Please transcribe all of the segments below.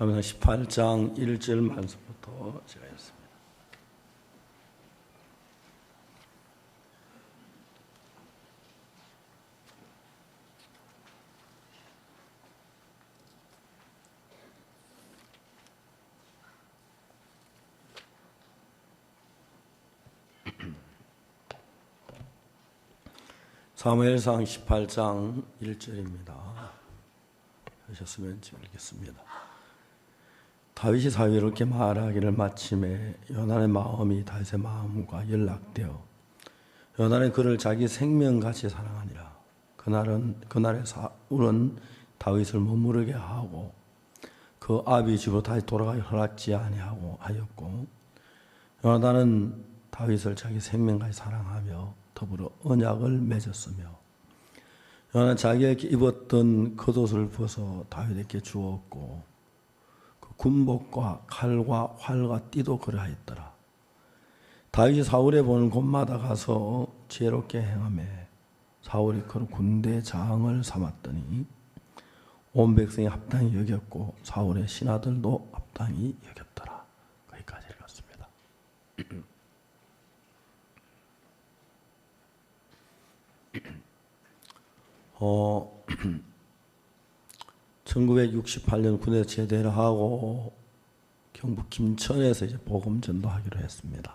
사무엘상 18장 1절 말씀부터 제가 했습니다. 사무엘상 18장 1절입니다. 하셨으면 읽겠습니다. 다윗이 사위롭게 말하기를 마침에 요나의 마음이 다윗의 마음과 연락되어 요나는 그를 자기 생명같이 사랑하니라. 그날에 사울은 다윗을 머무르게 하고 그 아비 집으로 다시 돌아가기 허락지 아니하고 하였고 요나단은 다윗을 자기 생명같이 사랑하며 더불어 언약을 맺었으며 요나는 자기에게 입었던 겉옷을 벗어 다윗에게 주었고 그 군복과 칼과 활과 띠도 그러하였더라. 다윗이 사울의 보는 곳마다 가서 지혜롭게 행하며 사울이 그를 군대 장을 삼았더니 온 백성이 합당히 여겼고 사울의 신하들도 합당히 여겼더라. 거기까지 읽었습니다. 1968년 군에 제대를 하고 경북 김천에서 이제 복음 전도하기로 했습니다.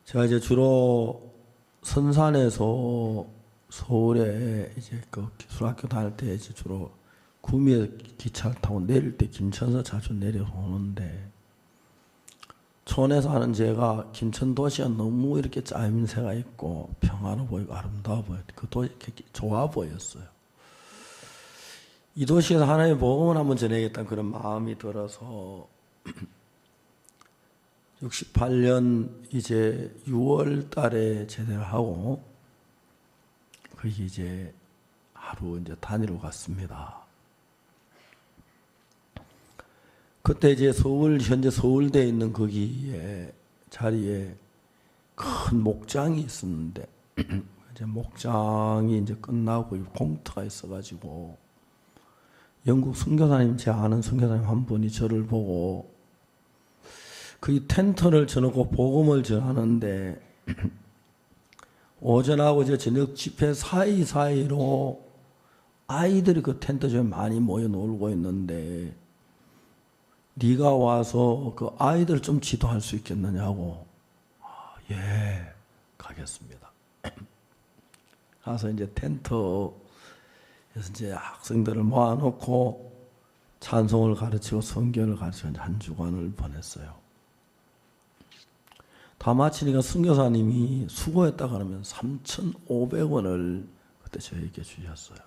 제가 이제 주로 선산에서 서울에 이제 그 기술학교 다닐 때 이제 주로 구미에 기차를 타고 내릴 때 김천에서 자주 내려서 오는데 촌에서 하는 제가 김천 도시가 너무 이렇게 짜임새가 있고 평화로워 보이고 아름다워 보였고 그 도시 좋아 보였어요. 이 도시에서 하나님의 복음을 한번 전해야겠다는 그런 마음이 들어서 68년 이제 6월 달에 제대를 하고 거기 이제 하루 이제 다니러 갔습니다. 그때 이제 현재 서울대에 있는 거기에 자리에 큰 목장이 있었는데 이제 목장이 이제 끝나고 공터가 있어가지고 영국 선교사님, 제 아는 선교사님 한 분이 저를 보고 그 텐트를 쳐놓고 복음을 전하는데 오전하고 이제 저녁 집회 사이사이로 아이들이 그 텐트 중에 많이 모여 놀고 있는데 네가 와서 그 아이들 좀 지도할 수 있겠느냐고. 예, 가겠습니다. 가서 이제 텐트에서 이제 학생들을 모아놓고 찬송을 가르치고 성경을 가르치고 한 주간을 보냈어요. 다 마치니까 선교사님이 수고했다 그러면 3,500원을 그때 저에게 주셨어요.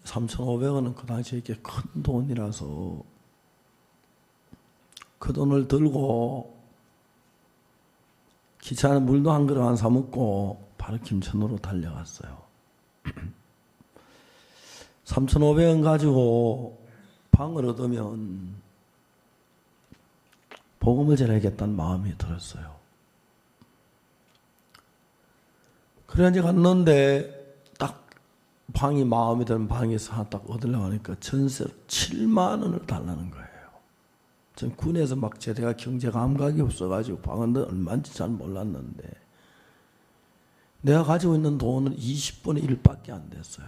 3,500원은 그 당시에 이렇게 큰 돈이라서 그 돈을 들고 기차는 물도 한 그릇 안 사 먹고 바로 김천으로 달려갔어요. 3,500원 가지고 방을 얻으면 복음을 전하겠다는 마음이 들었어요. 그래 이제 갔는데 딱 방이 마음에 드는 방에서 하나 딱 얻으려고 하니까 전세로 7만 원을 달라는 거예요. 전 군에서 막 제가 경제 감각이 없어가지고 방은 얼마인지 잘 몰랐는데 내가 가지고 있는 돈은 20분의 1밖에 안 됐어요.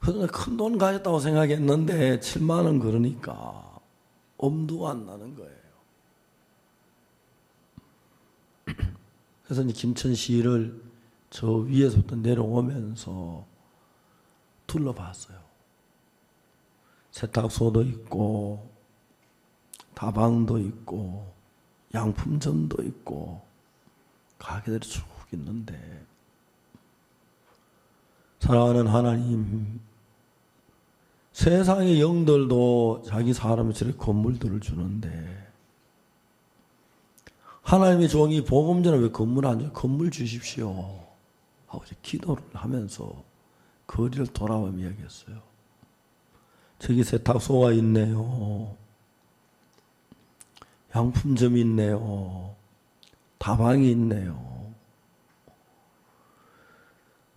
그래서 큰 돈 가졌다고 생각했는데 7만 원 그러니까 엄두가 안 나는 거예요. 그래서 이제 김천시를 저 위에서부터 내려오면서 둘러봤어요. 세탁소도 있고 다방도 있고 양품점도 있고 가게들이 쭉 있는데 사랑하는 하나님, 세상의 영들도 자기 사람이 저렇게 건물들을 주는데 하나님의 종이 복음 전에 왜 건물 안 줘요? 건물 주십시오 하고 기도를 하면서 거리를 돌아보며 이야기했어요. 저기 세탁소가 있네요. 양품점이 있네요. 다방이 있네요.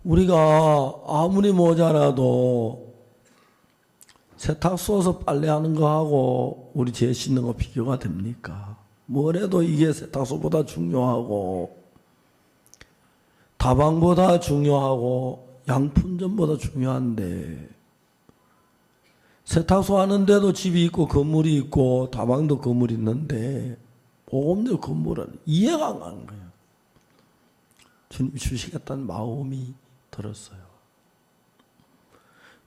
우리가 아무리 모자라도 세탁소에서 빨래하는 거하고 우리 재 씻는 거 비교가 됩니까? 뭐래도 이게 세탁소보다 중요하고 다방보다 중요하고 양푼점보다 중요한데, 세탁소 하는데도 집이 있고 건물이 있고 다방도 건물이 있는데 보험료 건물은 이해가 안 가는 거예요. 주님 주시겠다는 마음이 들었어요.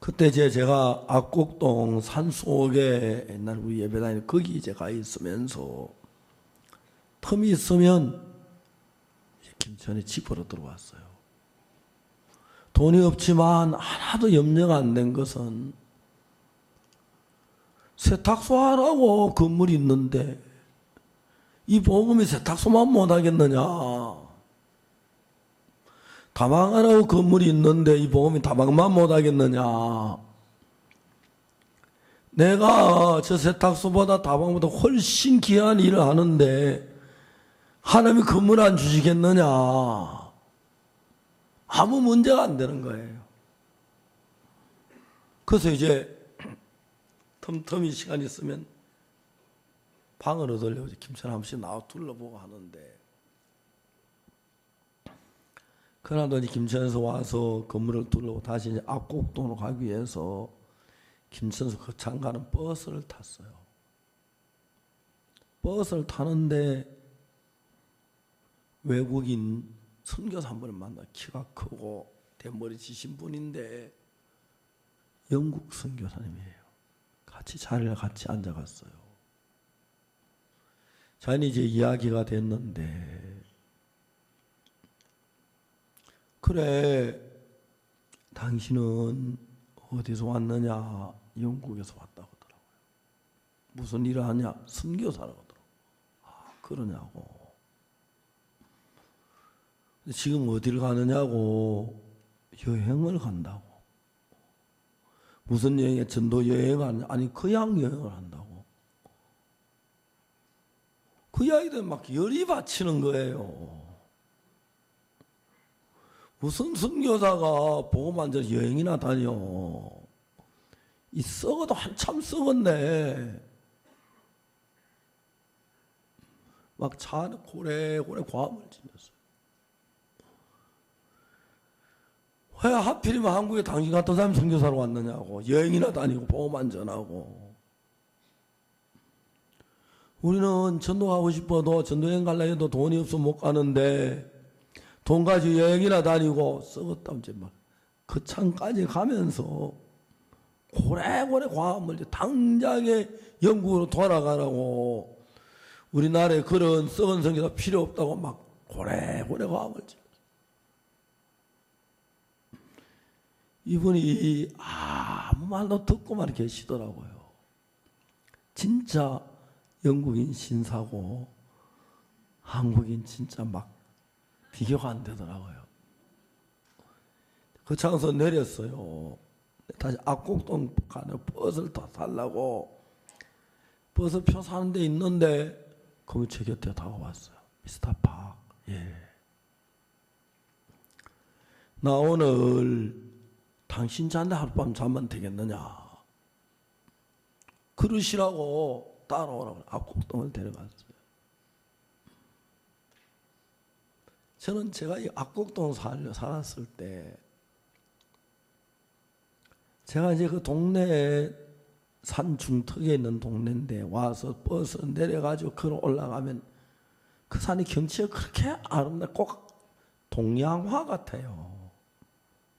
그때 제가 압곡동 산속에 옛날 우리 예배당에 거기 제가 있으면서 틈이 있으면 김천에 집으로 들어왔어요. 돈이 없지만 하나도 염려가 안 된 것은 세탁소 하라고 건물이 있는데 이 복음이 세탁소만 못하겠느냐, 다방하라고 건물이 있는데 이 복음이 다방만 못하겠느냐, 내가 저 세탁소보다 다방보다 훨씬 귀한 일을 하는데 하나님이 건물 안 주시겠느냐, 아무 문제가 안 되는 거예요. 그래서 이제 틈틈이 시간 있으면 방을 얻으려고 김천 한 번씩 나와 둘러보고 하는데, 그러나도 이제 김천에서 와서 건물을 둘러보고 다시 이제 압곡동으로 가기 위해서 김천에서 거창 가는 버스를 탔어요. 버스를 타는데 외국인 선교사 한 분을 만나, 키가 크고 대머리 지신 분인데 영국 선교사님이에요. 같이 자리를 같이 앉아갔어요. 자연히 이제 이야기가 됐는데, 그래 당신은 어디서 왔느냐, 영국에서 왔다고 하더라고요. 무슨 일을 하냐, 선교사라고 하더라고요. 아 그러냐고. 지금 어디를 가느냐고, 여행을 간다고. 무슨 여행에, 전도 여행 아니 거양 여행을 한다고. 그 이야기들 막 열이 받치는 거예요. 무슨 선교사가 복음 안 전해 여행이나 다녀. 이 썩어도 한참 썩었네. 막 차 안에 고래고래 과음을 지녔어요. 왜 하필이면 한국에 당신 같은 사람이 선교사로 왔느냐고. 여행이나 다니고 복음 안 전하고. 우리는 전도 가고 싶어도 전도여행 가려 해도 돈이 없어 못 가는데 돈 가지고 여행이나 다니고 썩었다면 이제 막 그 창까지 가면서 고래고래 과음을 당장에 영국으로 돌아가라고, 우리나라에 그런 썩은 선교사 필요 없다고 막 고래고래 과음을 지었어요. 이분이 아무 말도 듣고만 계시더라고요. 진짜 영국인 신사고 한국인 진짜 막 비교가 안 되더라고요. 그 차에서 내렸어요. 다시 압곡동 가는 버스를 다 타려고 버스 표 사는 데 있는데 그러면 제 곁에 다가왔어요. 미스터 박, 예, 나 오늘 당신 자는데 하룻밤 자면 되겠느냐, 그러시라고 따라오라고 압곡동을 데려갔어요. 저는 제가 이 압곡동 살았을 때, 제가 이제 그 동네에 산 중턱에 있는 동네인데 와서 버스 내려가지고 걸어 올라가면 그 산이 경치가 그렇게 아름답고 꼭 동양화 같아요.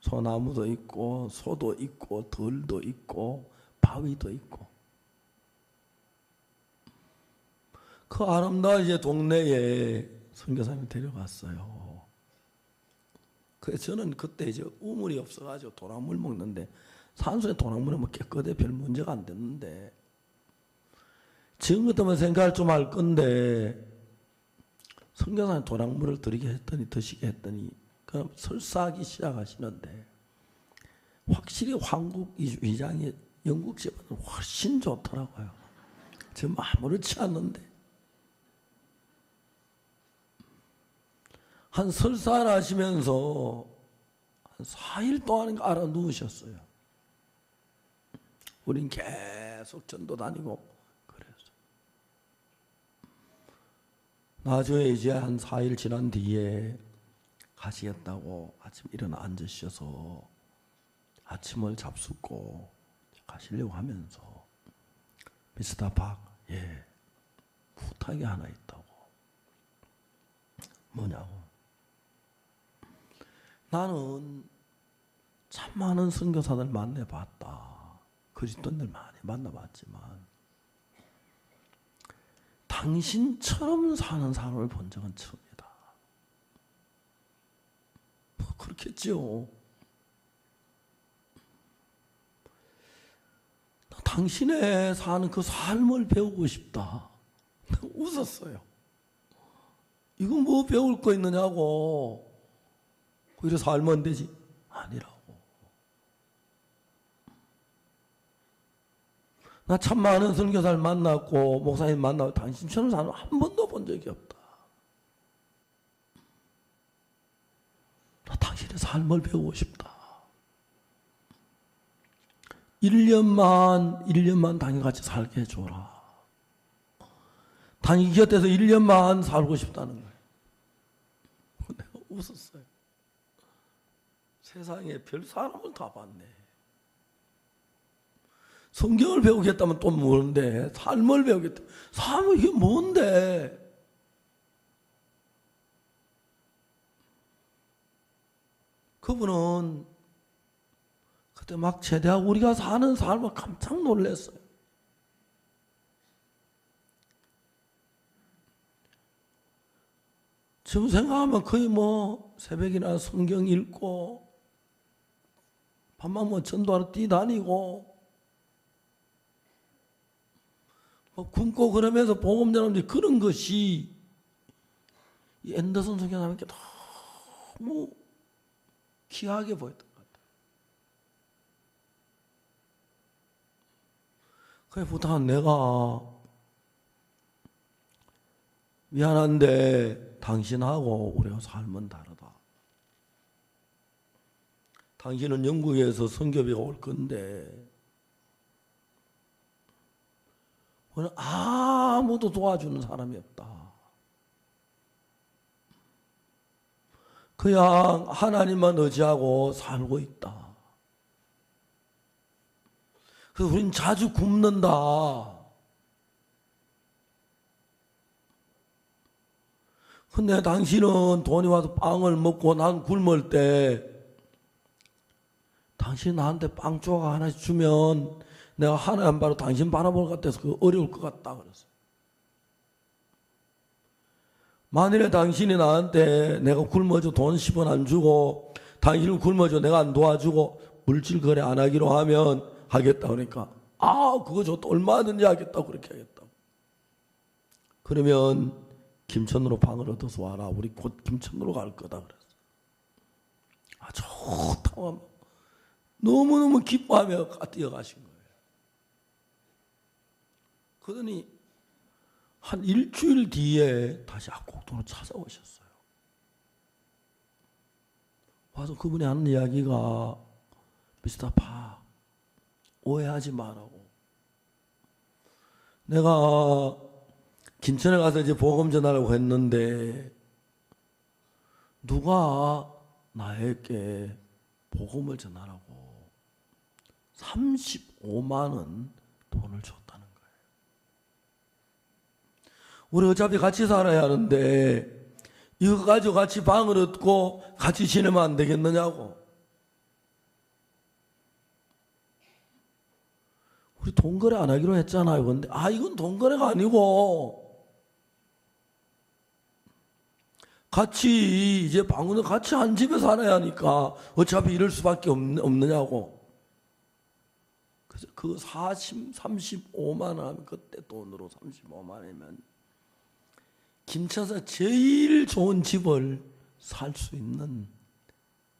소나무도 있고 소도 있고 들도 있고 바위도 있고, 그 아름다운 이제 동네에 선교사님이 데려갔어요. 그래서 저는 그때 이제 우물이 없어가지고 도랑물 먹는데, 산소에 도랑물이 뭐 깨끗해 별 문제가 안 됐는데, 지금 같으면 생각을 좀 할 건데 선교사님 도랑물을 드시게 했더니 그럼 설사하기 시작하시는데, 확실히 한국 위장이 영국 집은 훨씬 좋더라고요. 지금 아무렇지 않는데 한 설사를 하시면서 한 4일 동안 알아 누우셨어요. 우린 계속 전도 다니고 그랬어. 나중에 이제 한 4일 지난 뒤에 가시겠다고 아침 일어나 앉으셔서 아침을 잡숫고 가시려고 하면서 미스터 박, 예, 부탁이 하나 있다고. 뭐냐고. 나는 참 많은 선교사들 만나봤다. 그리스도인들 많이 만나봤지만 당신처럼 사는 사람을 본 적은 처음이다. 뭐 그렇겠죠. 당신의 사는 그 삶을 배우고 싶다. 웃었어요. 이거 뭐 배울 거 있느냐고. 그래서 살면 되지. 아니라고. 나 참 많은 선교사를 만났고 목사님 만나고 당신처럼 사는 한 번도 본 적이 없다. 나 당신의 삶을 배우고 싶다. 1년만 당신같이 살게 해줘라. 당신 곁에서 1년만 살고 싶다는 거예요. 내가 웃었어요. 세상에 별 사람을 다 봤네. 성경을 배우겠다면 또 뭔데? 삶을 배우겠다. 삶은 이게 뭔데? 그분은 그때 막 제대하고 우리가 사는 삶을 깜짝 놀랐어요. 지금 생각하면 거의 뭐 새벽이나 성경 읽고 밤만 뭐 전도하러 뛰다니고 뭐 굶고 그러면서 복음 전하는데 그런 것이 이 앤더슨 선교사님께 너무 귀하게 보였던 것 같아요. 그래서 부탁한 내가 미안한데 당신하고 우리가 삶은 다르다. 당신은 영국에서 선교비가 올 건데 우리는 아무도 도와주는 사람이 없다. 그냥 하나님만 의지하고 살고 있다. 그래서 우린 자주 굶는다. 근데 당신은 돈이 와서 빵을 먹고 난 굶을 때 당신 나한테 빵 조각 하나씩 주면 내가 하나님 바로 당신 바라볼 것 같아서 그 어려울 것 같다 그랬어. 만일에 당신이 나한테 내가 굶어줘 돈 10원 안 주고 당신을 굶어줘 내가 안 도와주고 물질 거래 안 하기로 하면 하겠다 그러니까 그거 좋다 얼마든지 하겠다 그렇게 하겠다. 그러면 김천으로 방을 얻어서 와라. 우리 곧 김천으로 갈 거다 그랬어. 좋다고 너무너무 기뻐하며 뛰어가신 거예요. 그러더니 한 일주일 뒤에 다시 악곡동으로 찾아오셨어요. 와서 그분이 하는 이야기가 미스터 파 오해하지 말라고. 내가 김천에 가서 이제 복음 전하려고 했는데 누가 나에게 복음을 전하라고 35만 원 돈을 줬다는 거예요. 우리 어차피 같이 살아야 하는데 이거 가지고 같이 방을 얻고 같이 지내면 안 되겠느냐고. 우리 돈 거래 안 하기로 했잖아요. 근데 이건 돈 거래가 아니고 같이 이제 방문을 같이 한 집에 살아야 하니까 어차피 이럴 수밖에 없느냐고. 그래서 그 35만 원 그때 돈으로 35만 원이면 김천에서 제일 좋은 집을 살 수 있는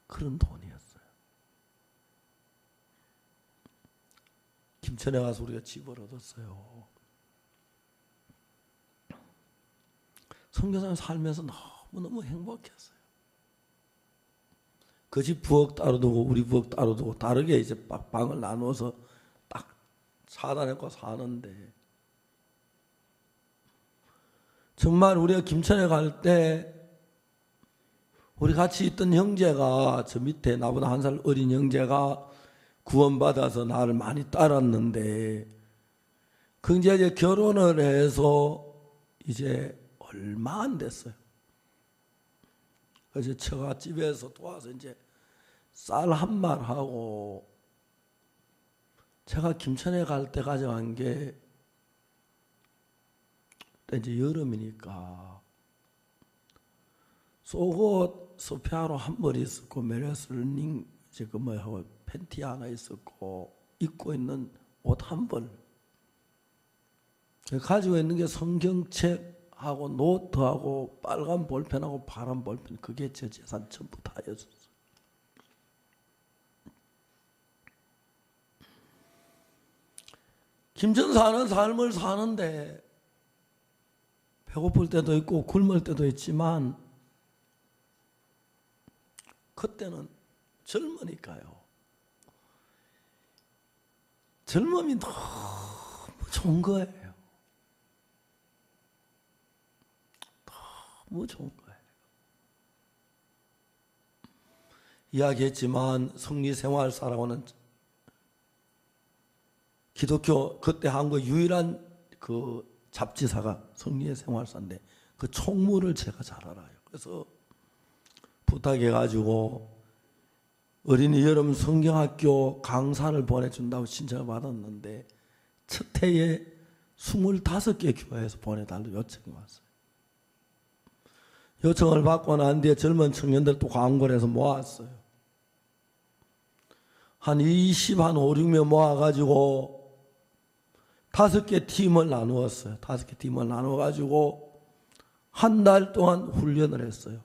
그런 돈이었어요. 김천에 가서 우리가 집을 얻었어요. 선교사님 살면서 너무너무 행복했어요. 그 집 부엌 따로 두고 우리 부엌 따로 두고 다르게 이제 방을 나누어서 딱 차단해고 사는데, 정말 우리가 김천에 갈 때 우리 같이 있던 형제가, 저 밑에 나보다 한 살 어린 형제가 구원받아서 나를 많이 따랐는데, 그 이제 결혼을 해서 이제 얼마 안 됐어요. 그래서 제가 집에서 도와서 이제 쌀 한 말 하고, 제가 김천에 갈 때 가져간 게 이제 여름이니까 속옷 스페아로 한 벌 있었고, 메레스닝 이제 그 뭐하고 팬티 하나 있었고, 입고 있는 옷 한 벌, 가지고 있는 게 성경책하고 노트하고 빨간 볼펜하고 파란 볼펜, 그게 제 재산 전부 다였었어요. 김천 사는 삶을 사는데 배고플 때도 있고 굶을 때도 있지만, 그때는 젊으니까요. 젊음이 너무 좋은 거예요. 너무 좋은 거예요. 이야기했지만 성리생활사라고는 기독교, 그때 한국 유일한 그 잡지사가 성리생활사인데, 그 총무를 제가 잘 알아요. 그래서 부탁해가지고 어린이 여름 성경학교 강사를 보내준다고 신청을 받았는데, 첫 해에 25개 교회에서 보내달라고 요청이 왔어요. 요청을 받고 난 뒤에 젊은 청년들 또 광고를 해서 모았어요. 한 5, 6명 모아가지고 5개 팀을 나누었어요. 5개 팀을 나누어가지고 한 달 동안 훈련을 했어요.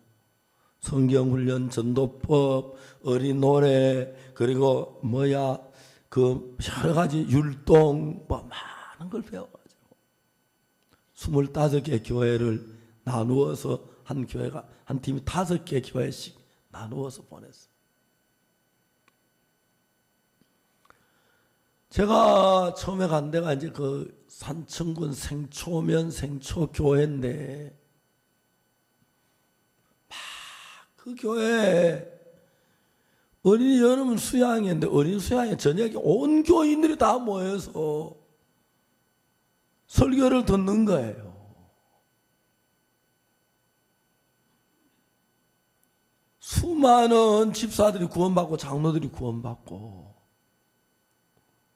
성경훈련, 전도법, 어린 노래, 그리고 그 여러 가지 율동, 많은 걸 배워가지고 25개 교회를 나누어서, 한 교회가, 한 팀이 5개 교회씩 나누어서 보냈어요. 제가 처음에 간 데가 이제 그 산청군 생초면 생초교회인데, 그 교회에 어린이 여름 수양회인데, 어린이 수양회 저녁에 온 교인들이 다 모여서 설교를 듣는 거예요. 수많은 집사들이 구원받고 장로들이 구원받고,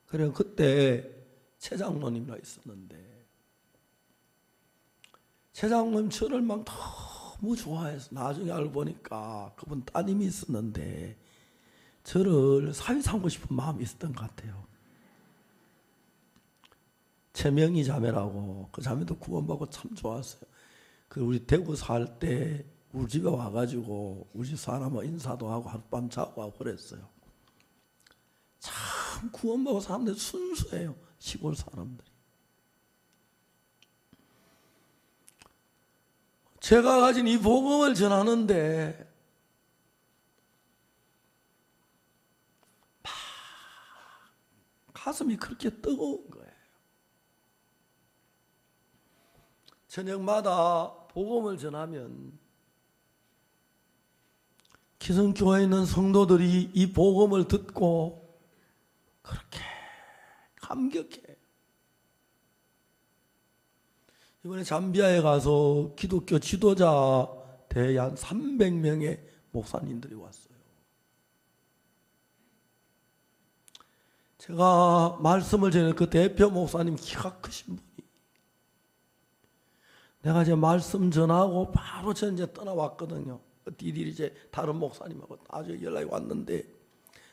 그래 그때 최 장로님이라 있었는데, 최 장로님 저를 막 너무 좋아해서, 나중에 알고 보니까 그분 따님이 있었는데 저를 사위 삼고 싶은 마음이 있었던 것 같아요. 최명희 자매라고, 그 자매도 구원받고 참 좋았어요. 그 우리 대구 살 때 우리 집에 와가지고 우리 집 사람하고 인사도 하고 하룻밤 자고 하고 그랬어요. 참 구원받고 사람들이 순수해요. 시골 사람들이. 제가 가진 이 복음을 전하는데 가슴이 그렇게 뜨거운 거예요. 저녁마다 복음을 전하면 기성교회에 있는 성도들이 이 복음을 듣고 그렇게 감격해. 이번에 잠비아에 가서 기독교 지도자 대회 한 300명의 목사님들이 왔어요. 제가 말씀을 전해 그 대표 목사님, 키가 크신 분이, 내가 이제 말씀 전하고 바로 저 이제 떠나왔거든요. 디딜 이제 다른 목사님하고 나중에 연락이 왔는데,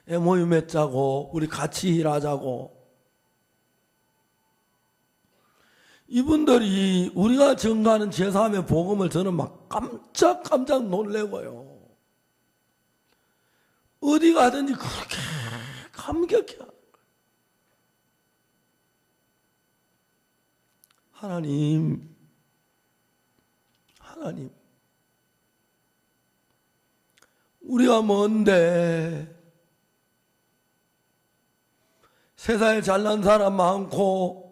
MOU 맺자고, 우리 같이 일하자고. 이분들이 우리가 전가하는 제3의 복음을 저는 막 깜짝 놀래고요. 어디 가든지 그렇게 감격해. 하나님, 우리가 뭔데? 세상에 잘난 사람 많고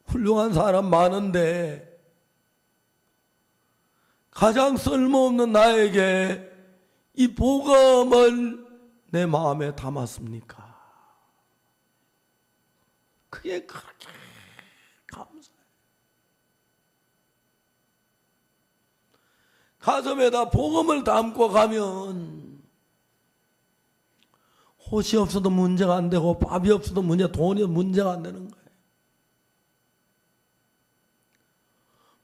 훌륭한 사람 많은데 가장 쓸모없는 나에게 이 복음을 내 마음에 담았습니까? 그게 그렇게 감사해요. 가슴에다 복음을 담고 가면 옷이 없어도 문제가 안 되고 밥이 없어도 돈이 문제가 안 되는 거예요.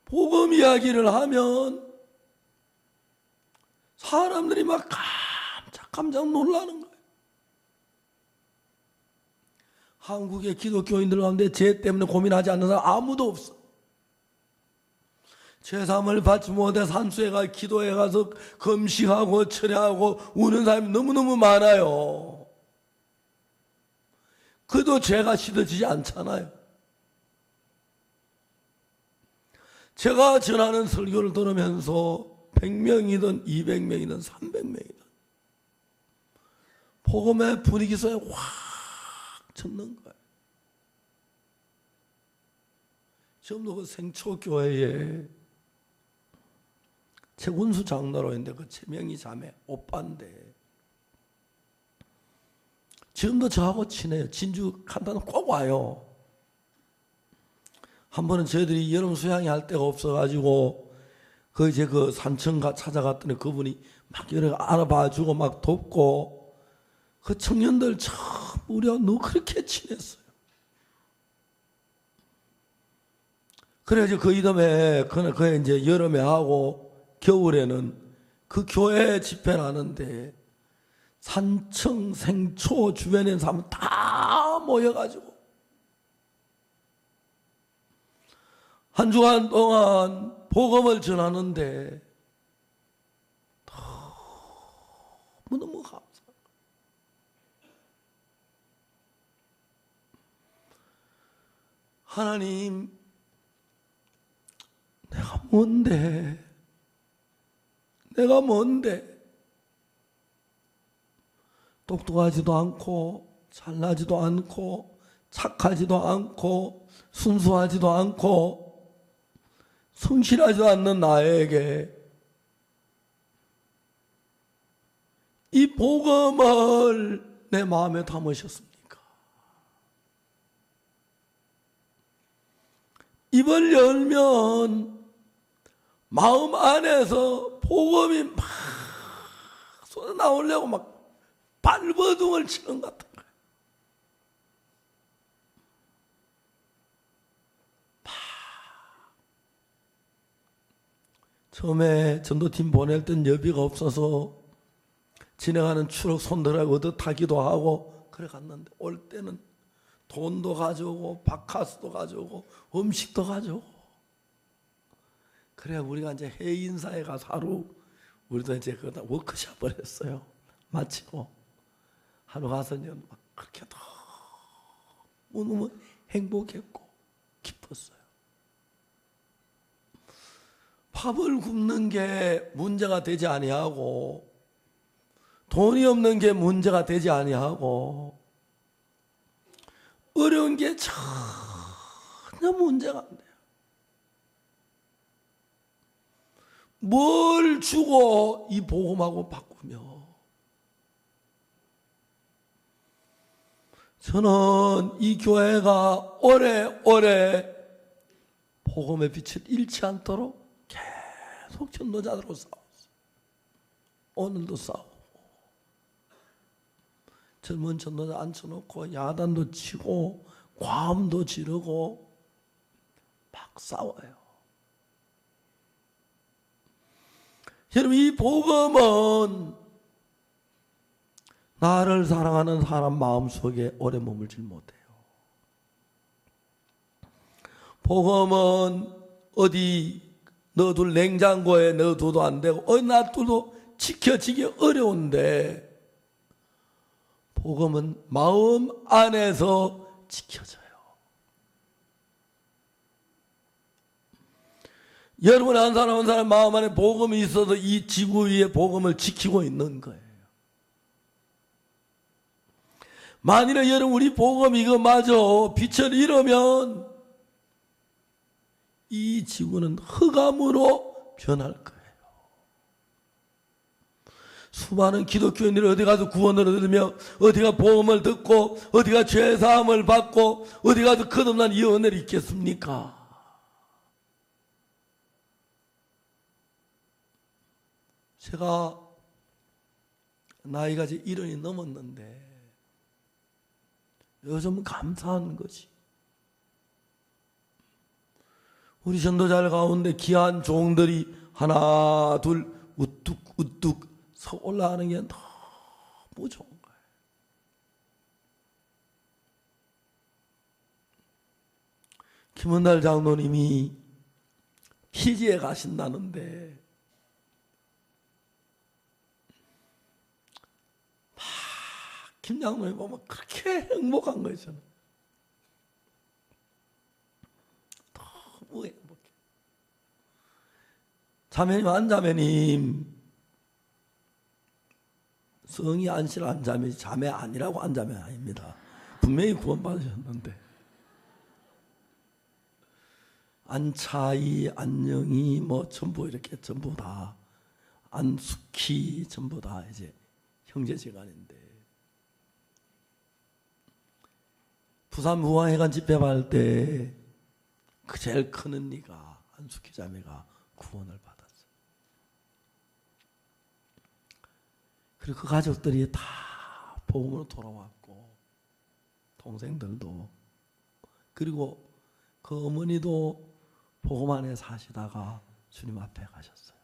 복음 이야기를 하면 사람들이 막 깜짝 놀라는 거예요. 한국의 기독교인들 가운데 죄 때문에 고민하지 않는 사람 아무도 없어. 죄사함을 받지 못해 산수에 가 기도해 가서 금식하고 철회하고 우는 사람이 너무너무 많아요. 그래도 죄가 씻어지지 않잖아요. 제가 전하는 설교를 들으면서 100명이든 200명이든 300명이든 복음의 분위기 속에 확 젖는 거예요. 지금도 그 생초교회에 제 운수 장로로 했는데 그 제명이 자매 오빠인데 지금도 저하고 친해요. 진주 간다는 꼭 와요. 한 번은 저희들이 여름 수양회 할 데가 없어가지고 그 산청 찾아갔더니 그분이 막 여러 알아봐주고 막 돕고 그 청년들 참 우리가 너 그렇게 친했어요. 그래서 그 이듬해 그 이제 여름에 하고 겨울에는 그 교회 집회를 하는데 산청 생초 주변에 있는 사람 다 모여가지고 한 주간 동안 복음을 전하는데 너무너무 감사합니다. 하나님, 내가 뭔데 똑똑하지도 않고 잘나지도 않고 착하지도 않고 순수하지도 않고 성실하지도 않는 나에게 이 복음을 내 마음에 담으셨습니까? 입을 열면 마음 안에서 복음이 막 쏟아나오려고 막 발버둥을 치는 것 같은 거예요. 처음에 전도팀 보낼 땐 여비가 없어서 진행하는 추록 손들하고 얻어 타기도 하고 그래 갔는데 올 때는 돈도 가져오고 바카스도 가져오고 음식도 가져오고 그래 우리가 이제 해인사에 가서 하루 우리도 이제 그다 워크숍을 했어요. 마치고 하루 가서 이제 막 그렇게 너무 행복했고 기뻤어요. 밥을 굶는 게 문제가 되지 아니하고 돈이 없는 게 문제가 되지 아니하고 어려운 게 전혀 문제가 안 돼요. 뭘 주고 이 복음하고 바꾸며 저는 이 교회가 오래오래 복음의 빛을 잃지 않도록 계속 전도자들로 싸웠어요. 오늘도 싸우고 젊은 전도자 앉혀놓고 야단도 치고 과음도 지르고 막 싸워요. 여러분 이 복음은 나를 사랑하는 사람 마음속에 오래 머물질 못해요. 복음은 어디 넣어둘 냉장고에 넣어둬도 안 되고 어디 놔둬도 지켜지기 어려운데 복음은 마음 안에서 지켜져요. 여러분 한 사람 한 사람 마음 안에 복음이 있어서 이 지구 위에 복음을 지키고 있는 거예요. 만일에 여러분 우리 복음 이거마저 빛을 잃으면 이 지구는 흑암으로 변할 거예요. 수많은 기독교인들이 어디 가서 구원을 얻으며 어디가 복음을 듣고 어디가 죄사함을 받고 어디 가서 거듭난 이 은혜를 있겠습니까? 제가 나이가 이제 70이 넘었는데 요즘 감사한 것이 우리 전도자들 가운데 귀한 종들이 하나 둘 우뚝 올라가는 게 너무 좋은 거예요. 김은달 장로님이 피지에 가신다는데 김 장로님 보면 그렇게 행복한 거예요. 저는 너무 행복해. 자매님 안자매님 성이 안실 안자매 자매 아니라고 안자매 아닙니다. 분명히 구원받으셨는데 안차이 안영이 뭐 전부 이렇게 전부 다 안숙희 전부 다 이제 형제지간인데 부산 무화회관 집회 받을 때 그 제일 큰 언니가 안숙희 자매가 구원을 받았어요. 그리고 그 가족들이 다 복음으로 돌아왔고 동생들도 그리고 그 어머니도 복음 안에 사시다가 주님 앞에 가셨어요.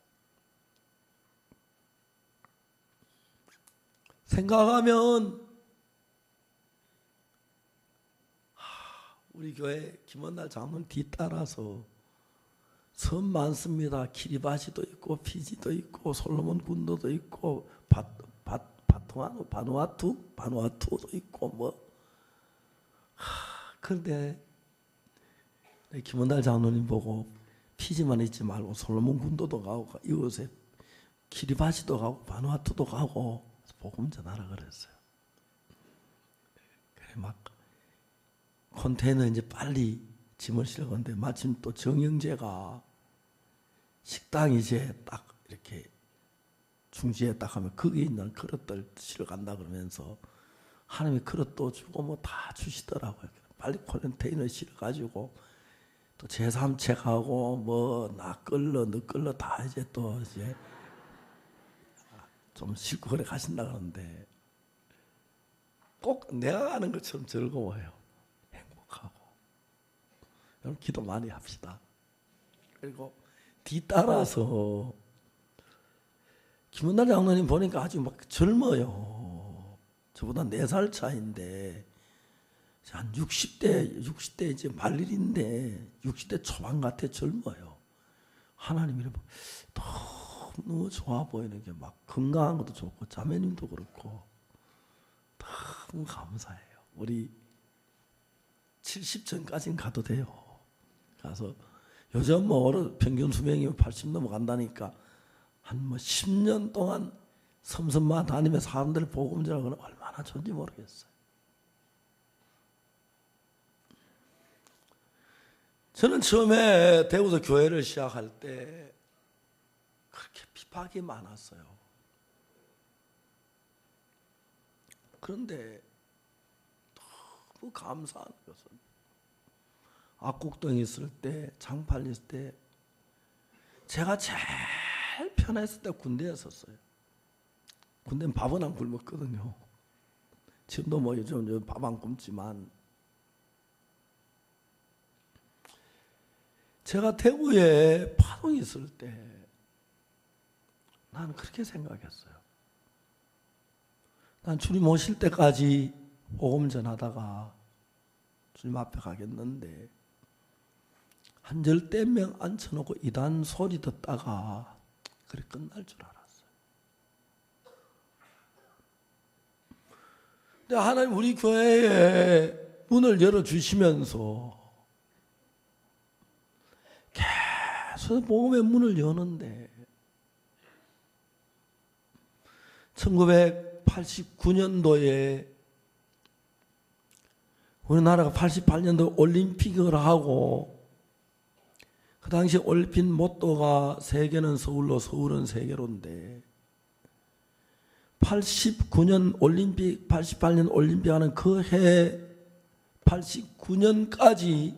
생각하면 우리 교회 김원날 장로님 뒤따라서 섬 많습니다. 키리바시도 있고 피지도 있고 솔로몬 군도도 있고 바누아투도 있고 뭐 그런데 김원날 장로님 보고 피지만 있지 말고 솔로몬 군도도 가고 이곳에 키리바시도 가고 바누아투도 가고 복음 전하라 그랬어요. 그래 막 컨테이너 이제 빨리 짐을 실을 건데 마침 또 정영재가 식당 이제 딱 이렇게 중지에 딱 하면 거기 있는 그릇들 실어 간다 그러면서 하나님이 그릇도 주고 뭐 다 주시더라고요. 빨리 컨테이너에 실어가지고 또 제3책하고 뭐 나 끌러 너 끌러 다 이제 또 이제 좀 싣고 그래 가신다 그러는데 꼭 내가 가는 것처럼 즐거워요. 여러분 기도 많이 합시다. 그리고 뒤따라서 김은달 장로님 보니까 아주 막 젊어요. 저보다 4살 차인데 한 60대 이제 말일인데 60대 초반 같아 젊어요. 하나님 이래 너무 좋아 보이는 게 막 건강한 것도 좋고 자매님도 그렇고 너무 감사해요. 우리 70전까지는 가도 돼요. 가서 요즘 뭐 평균 수명이 80 넘어간다니까 한 뭐 10년 동안 섬섬만 다니며 사람들 복음 전하고는 얼마나 좋은지 모르겠어요. 저는 처음에 대구에서 교회를 시작할 때 그렇게 핍박이 많았어요. 그런데 너무 감사한 것은 압곡동에 있을 때 장팔 있을 때 제가 제일 편했을 때 군대에 있었어요. 군대는 밥은 안 굶었거든요. 지금도 뭐 요즘 밥 안 굶지만 제가 대구에 파동이 있을 때 나는 그렇게 생각했어요. 난 주님 오실 때까지 복음 전하다가 주님 앞에 가겠는데 한 열댓 명 앉혀놓고 이단 소리 듣다가 그래 끝날 줄 알았어요. 근데 하나님 우리 교회에 문을 열어주시면서 계속 복음의 문을 여는데 1989년도에 우리나라가 88년도 올림픽을 하고 그 당시 올림픽 모토가 세계는 서울로 서울은 세계로인데 89년 올림픽 88년 올림픽 하는 그 해 89년까지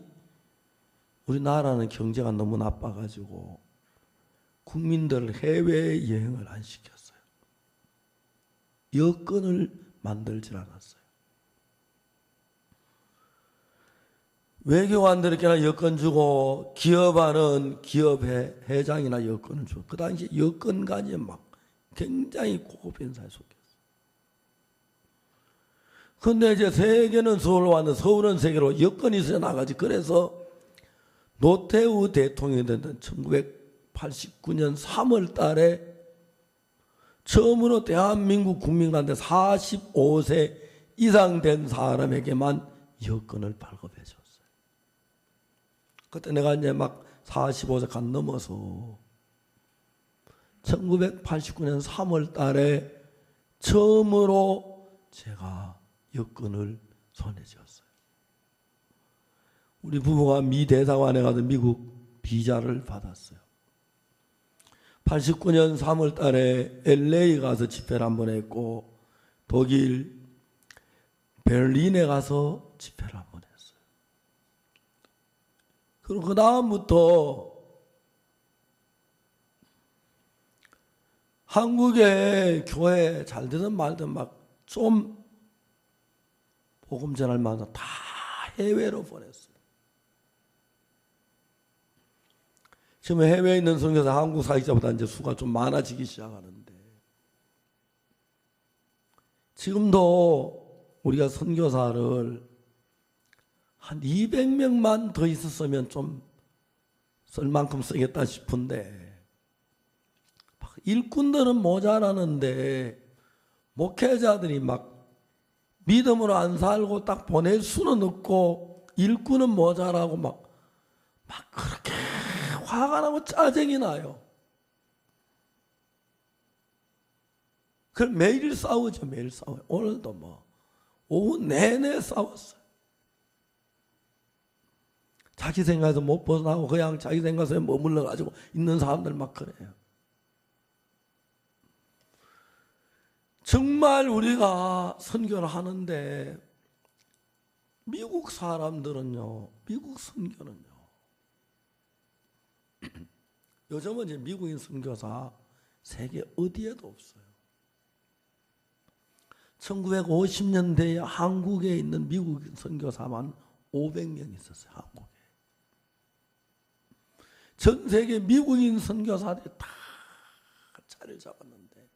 우리나라는 경제가 너무 나빠가지고 국민들 해외여행을 안 시켰어요. 여건을 만들질 않았어요. 외교관들에게나 여건 주고 기업하는 기업의 회장이나 여건을 주고 그 당시 여건까지 막 굉장히 고급 인사에 속했어요. 그런데 이제 세계는 서울로 왔는데 서울은 세계로 여건이 있어야 나가지. 그래서 노태우 대통령이 됐던 1989년 3월 달에 처음으로 대한민국 국민한테 45세 이상 된 사람에게만 여건을 발급해 줬어요. 그때 내가 이제 막 45세 간 넘어서 1989년 3월 달에 처음으로 제가 여건을 손에 쥐었어요. 우리 부부가 미 대사관에 가서 미국 비자를 받았어요. 89년 3월 달에 LA 가서 집회를 한번 했고 독일 베를린에 가서 집회를 한번 했어요. 그리고 그 다음부터 한국의 교회 잘 되든 말든 막 좀 복음 전할 만한 다 해외로 보냈어요. 지금 해외에 있는 선교사 한국 사역자보다 이제 수가 좀 많아지기 시작하는데 지금도 우리가 선교사를 한 200명만 더 있었으면 좀 쓸 만큼 쓰겠다 싶은데 일꾼들은 모자라는데 목회자들이 막 믿음으로 안 살고 딱 보낼 수는 없고 일꾼은 모자라고 막 그렇게 화가 나고 짜증이 나요. 그럼 매일 싸우죠. 매일 싸워요. 오늘도 뭐 오후 내내 싸웠어요. 자기 생각에서 못 벗어나고 그냥 자기 생각에 머물러 가지고 있는 사람들 막 그래요. 정말 우리가 선교를 하는데 미국 사람들은요, 미국 선교는요, 요즘은 이제 미국인 선교사 세계 어디에도 없어요. 1950년대에 한국에 있는 미국인 선교사만 500명 있었어요. 한국에. 전 세계 미국인 선교사들이 다 자리를 잡았는데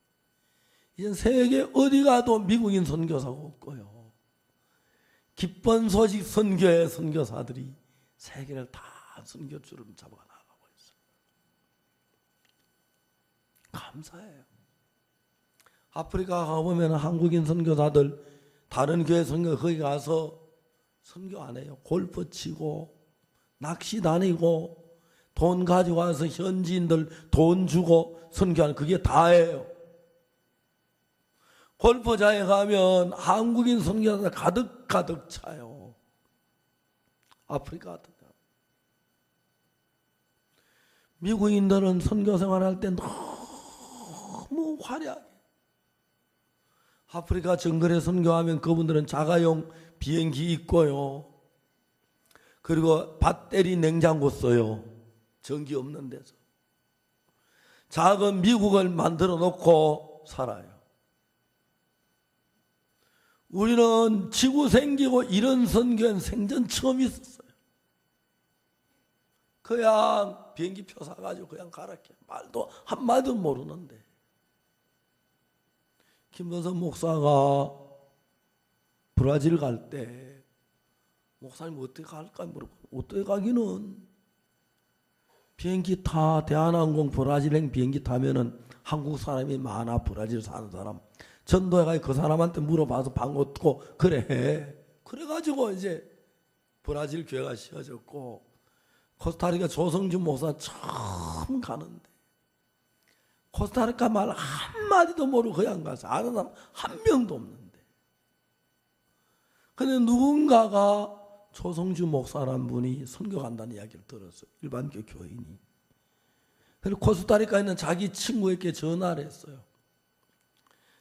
이제 세계 어디 가도 미국인 선교사가 없고요. 기쁜 소식 선교의 선교사들이 세계를 다 선교줄을 잡아 나가고 있어요. 감사해요. 아프리카 가보면 한국인 선교사들 다른 교회 선교 거기 가서 선교 안 해요. 골프 치고 낚시 다니고 돈 가지고 와서 현지인들 돈 주고 선교하는 그게 다예요. 골프장에 가면 한국인 선교사들 가득 차요. 아프리카 같은 데. 미국인들은 선교 생활할 때 너무 화려하게. 아프리카 정글에 선교하면 그분들은 자가용 비행기 있고요. 그리고 배터리 냉장고 써요. 전기 없는 데서. 작은 미국을 만들어 놓고 살아요. 우리는 지구 생기고 이런 선교는 생전 처음 있었어요. 그냥 비행기표 사가지고 그냥 가라게 말도 한마디도 모르는데 김건선 목사가 브라질 갈 때 목사님 어떻게 갈까 물어보고 어떻게 가기는 비행기 타 대한항공 브라질행 비행기 타면은 한국 사람이 많아. 브라질 사는 사람 전도해가 그 사람한테 물어봐서 반갑고 그래. 그래가지고 이제 브라질 교회가 씌워졌고 코스타리카 조성준 목사 처음 가는데 코스타리카 말 한마디도 모르고 그냥 가서 아는 사람 한 명도 없는데 근데 누군가가 조성주 목사라는 분이 선교 간다는 이야기를 들었어요. 일반교 교인이. 그래서 코스타리카에 있는 자기 친구에게 전화를 했어요.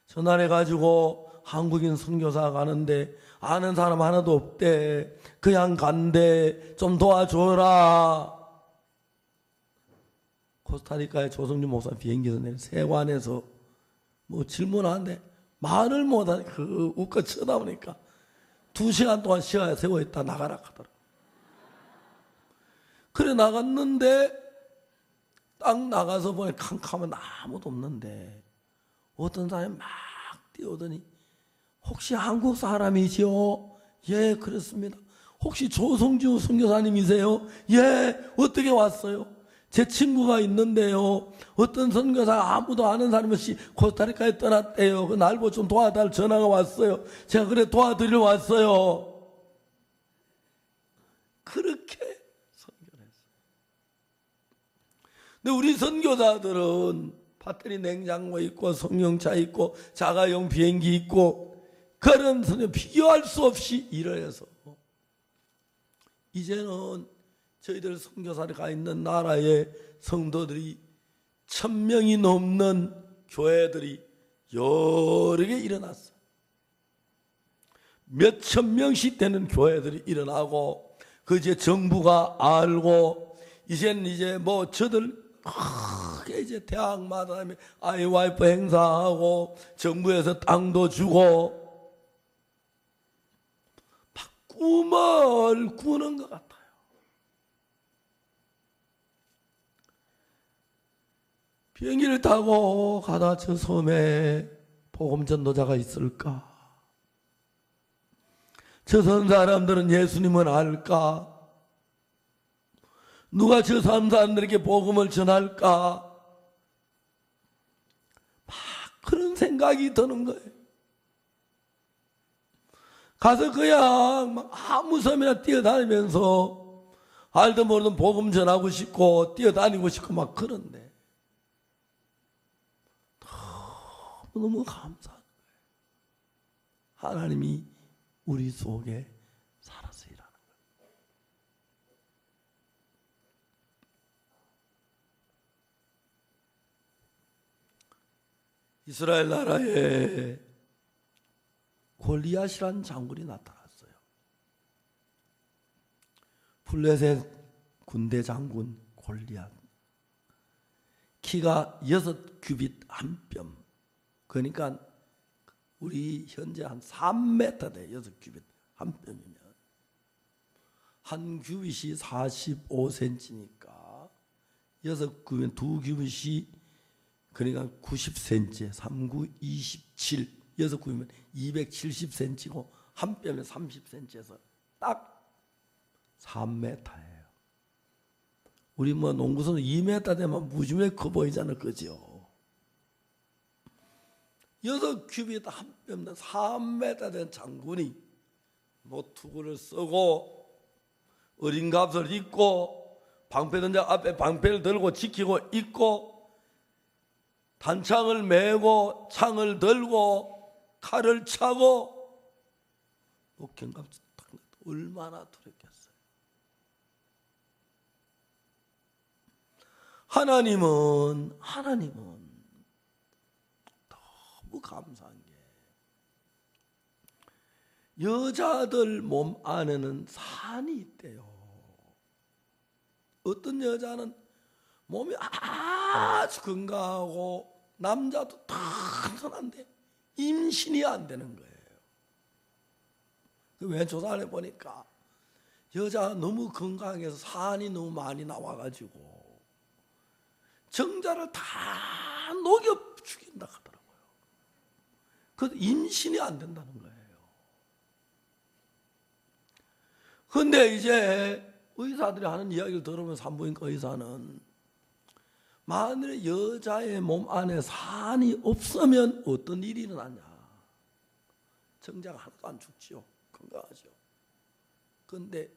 전화를 해가지고 한국인 선교사 가는데 아는 사람 하나도 없대. 그냥 간대. 좀 도와줘라. 코스타리카의 조성주 목사 비행기에서 내려 세관에서 뭐 질문하는데 말을 못하니 웃고 쳐다보니까 2시간 동안 시간에 세워있다 나가라 하더라. 그래 나갔는데 딱 나가서 보니 캄캄하면 아무도 없는데 어떤 사람이 막 뛰어오더니 혹시 한국 사람이시오? 예, 그렇습니다. 혹시 조성주 선교사님이세요? 예, 어떻게 왔어요? 제 친구가 있는데요. 어떤 선교사가 아무도 아는 사람이 없이 코스타리카에 떠났대요. 그 날 보고 좀 도와달 전화가 왔어요. 제가 그래 도와드리러 왔어요. 그렇게 선교를 했어요. 근데 우리 선교사들은 배터리 냉장고 있고 성령차 있고 자가용 비행기 있고 그런 선교 비교할 수 없이 일을 해서 이제는 저희들 선교사를 가 있는 나라의 성도들이 1000명이 넘는 교회들이 여러 개 일어났어요. 몇천 명씩 되는 교회들이 일어나고 그 이제 정부가 알고 이제 뭐 저들 크게 이제 대학마다 아이와이프 행사하고 정부에서 땅도 주고 막 꿈을 꾸는 것 같아요. 비행기를 타고 가다 저 섬에 복음 전도자가 있을까? 저 섬 사람들은 예수님을 알까? 누가 저 섬 사람들에게 복음을 전할까? 막 그런 생각이 드는 거예요. 가서 그냥 막 아무 섬이나 뛰어다니면서 알도 모르는 복음 전하고 싶고 뛰어다니고 싶고 막 그런데 너무 감사한 거예요. 하나님이 우리 속에 살아서 일하는 거예요. 이스라엘 나라에 골리앗이라는 장군이 나타났어요. 블레셋 군대 장군 골리앗. 키가 6규빗 한 뼘. 그러니까 우리 현재 한 3m 돼. 6규빗 한 뼘이면 한 규빗이 45cm니까 6규빗 2규빗이 그러니까 90cm 3구 27 6규빗이면 270cm고 한 뼘에 30cm에서 딱 3m예요. 우리 뭐 농구선수 2m 되면 무지무지 커 보이잖아, 그죠? 6규빗 한 뼘 3m 된 장군이 노트구를 쓰고 어린 값을 입고 방패전자 앞에 방패를 들고 지키고 있고 단창을 메고 창을 들고 칼을 차고 녹경갑 얼마나 두렵겠어요. 하나님은 너무 감사한 게 여자들 몸 안에는 산이 있대요. 어떤 여자는 몸이 아주 건강하고 남자도 튼튼한데 임신이 안 되는 거예요. 왜 조사를 해보니까 여자가 너무 건강해서 산이 너무 많이 나와가지고 정자를 다 녹여 죽인다 하더라고요. 그래서 임신이 안 된다는 거예요. 그런데 이제 의사들이 하는 이야기를 들으면 산부인과 의사는 만일 여자의 몸 안에 산이 없으면 어떤 일이 일어나냐. 정자가 하나도 안 죽지요. 건강하죠. 그런데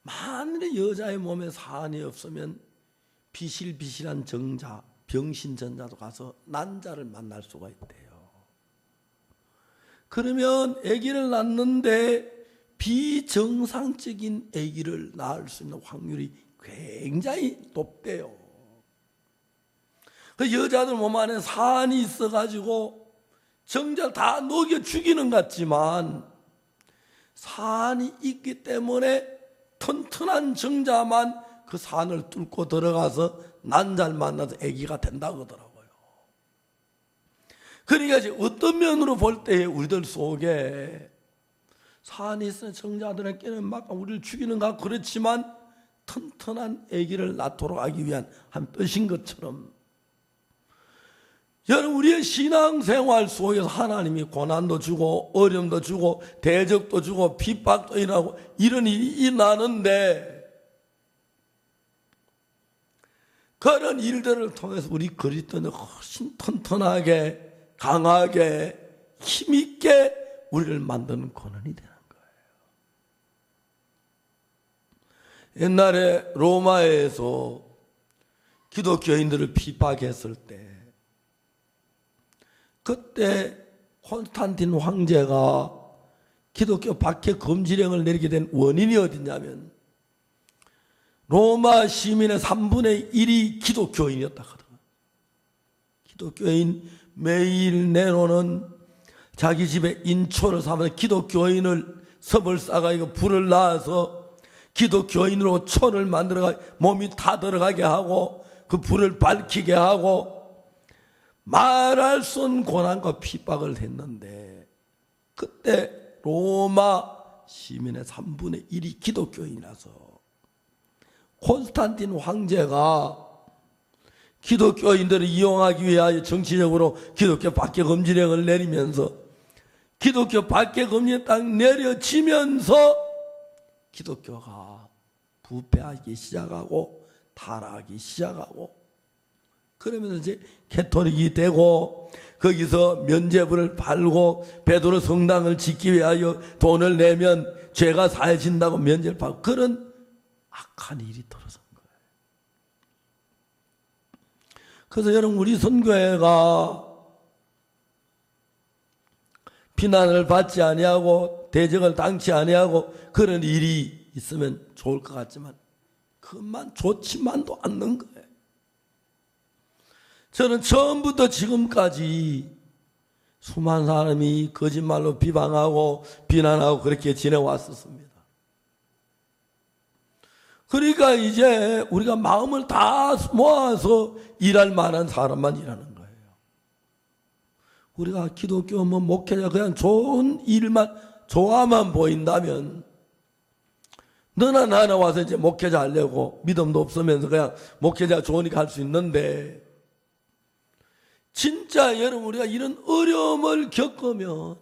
만일 여자의 몸에 산이 없으면 비실비실한 정자, 병신전자도 가서 난자를 만날 수가 있대요. 그러면 아기를 낳는데 비정상적인 아기를 낳을 수 있는 확률이 굉장히 높대요. 그 여자들 몸 안에 산이 있어가지고 정자를 다 녹여 죽이는 것 같지만 산이 있기 때문에 튼튼한 정자만 그 산을 뚫고 들어가서 난자를 만나서 아기가 된다고 하더라고요. 그러니까 이제 어떤 면으로 볼 때 우리들 속에 산이 있으면 정자들에게는 막 우리를 죽이는가 그렇지만 튼튼한 아기를 낳도록 하기 위한 한 뜻인 것처럼 여러분 우리의 신앙생활 속에서 하나님이 고난도 주고 어려움도 주고 대적도 주고 핍박도 일어나고 이런 일이 일어나는데 그런 일들을 통해서 우리 그리스도는 훨씬 튼튼하게 강하게 힘있게 우리를 만드는 권한이 되는 거예요. 옛날에 로마에서 기독교인들을 핍박했을 때 그때 콘스탄틴 황제가 기독교 박해 금지령을 내리게 된 원인이 어디냐면 로마 시민의 3분의 1이 기독교인이었다 하더라고요. 기독교인 매일 내로는 자기 집에 인초를 삼아서 기독교인을 섭을 싸가지고 불을 낳아서 기독교인으로 초를 만들어가 몸이 타들어가게 하고 그 불을 밝히게 하고 말할 수 없는 고난과 핍박을 했는데 그때 로마 시민의 3분의 1이 기독교인이라서 콘스탄틴 황제가 기독교인들을 이용하기 위하여 정치적으로 기독교 박해 금지령을 내리면서 기독교 박해 금지령이 딱 내려지면서 기독교가 부패하기 시작하고 타락하기 시작하고 그러면서 이제 캐토릭이 되고 거기서 면죄부를 팔고 베드로 성당을 짓기 위하여 돈을 내면 죄가 사해진다고 면죄를 받고 그런 악한 일이 벌어진 거예요. 그래서 여러분 우리 선교회가 비난을 받지 아니하고 대적을 당치 아니하고 그런 일이 있으면 좋을 것 같지만 그것만 좋지만도 않는 거예요. 저는 처음부터 지금까지 수많은 사람이 거짓말로 비방하고 비난하고 그렇게 지내왔었습니다. 그러니까 이제 우리가 마음을 다 모아서 일할 만한 사람만 일하는 거예요. 우리가 기독교 목회자 그냥 좋은 일만 좋아만 보인다면 너나 나나 와서 이제 목회자 하려고 믿음도 없으면서 그냥 목회자 좋으니까 할 수 있는데 진짜 여러분 우리가 이런 어려움을 겪으면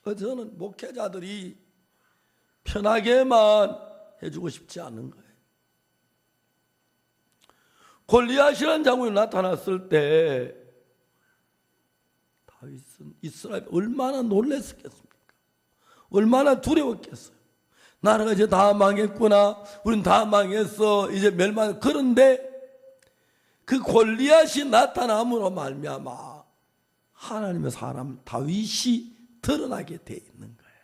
저는 목회자들이 편하게만 해주고 싶지 않은 거예요. 골리앗이라는 장군이 나타났을 때 다윗은 이스라엘 얼마나 놀랐겠습니까? 얼마나 두려웠겠어요. 나라가 이제 다 망했구나. 우린 다 망했어. 이제 멸망. 그런데 그 골리앗이 나타남으로 말미암아 하나님의 사람 다윗이 드러나게 돼 있는 거예요.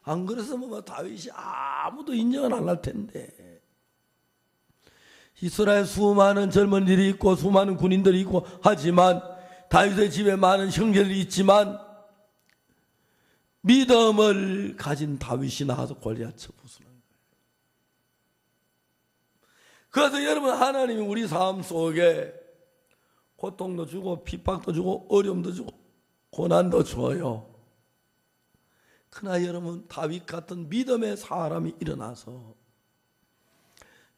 안 그랬으면 뭐 다윗이 아무도 인정을 안 할 텐데. 이스라엘 수많은 젊은이들이 있고 수많은 군인들이 있고 하지만 다윗의 집에 많은 형제들이 있지만 믿음을 가진 다윗이 나와서 골리앗을 부수는 거예요. 그래서 여러분 하나님이 우리 삶 속에 고통도 주고 핍박도 주고 어려움도 주고 고난도 줘요. 그러나 여러분 다윗 같은 믿음의 사람이 일어나서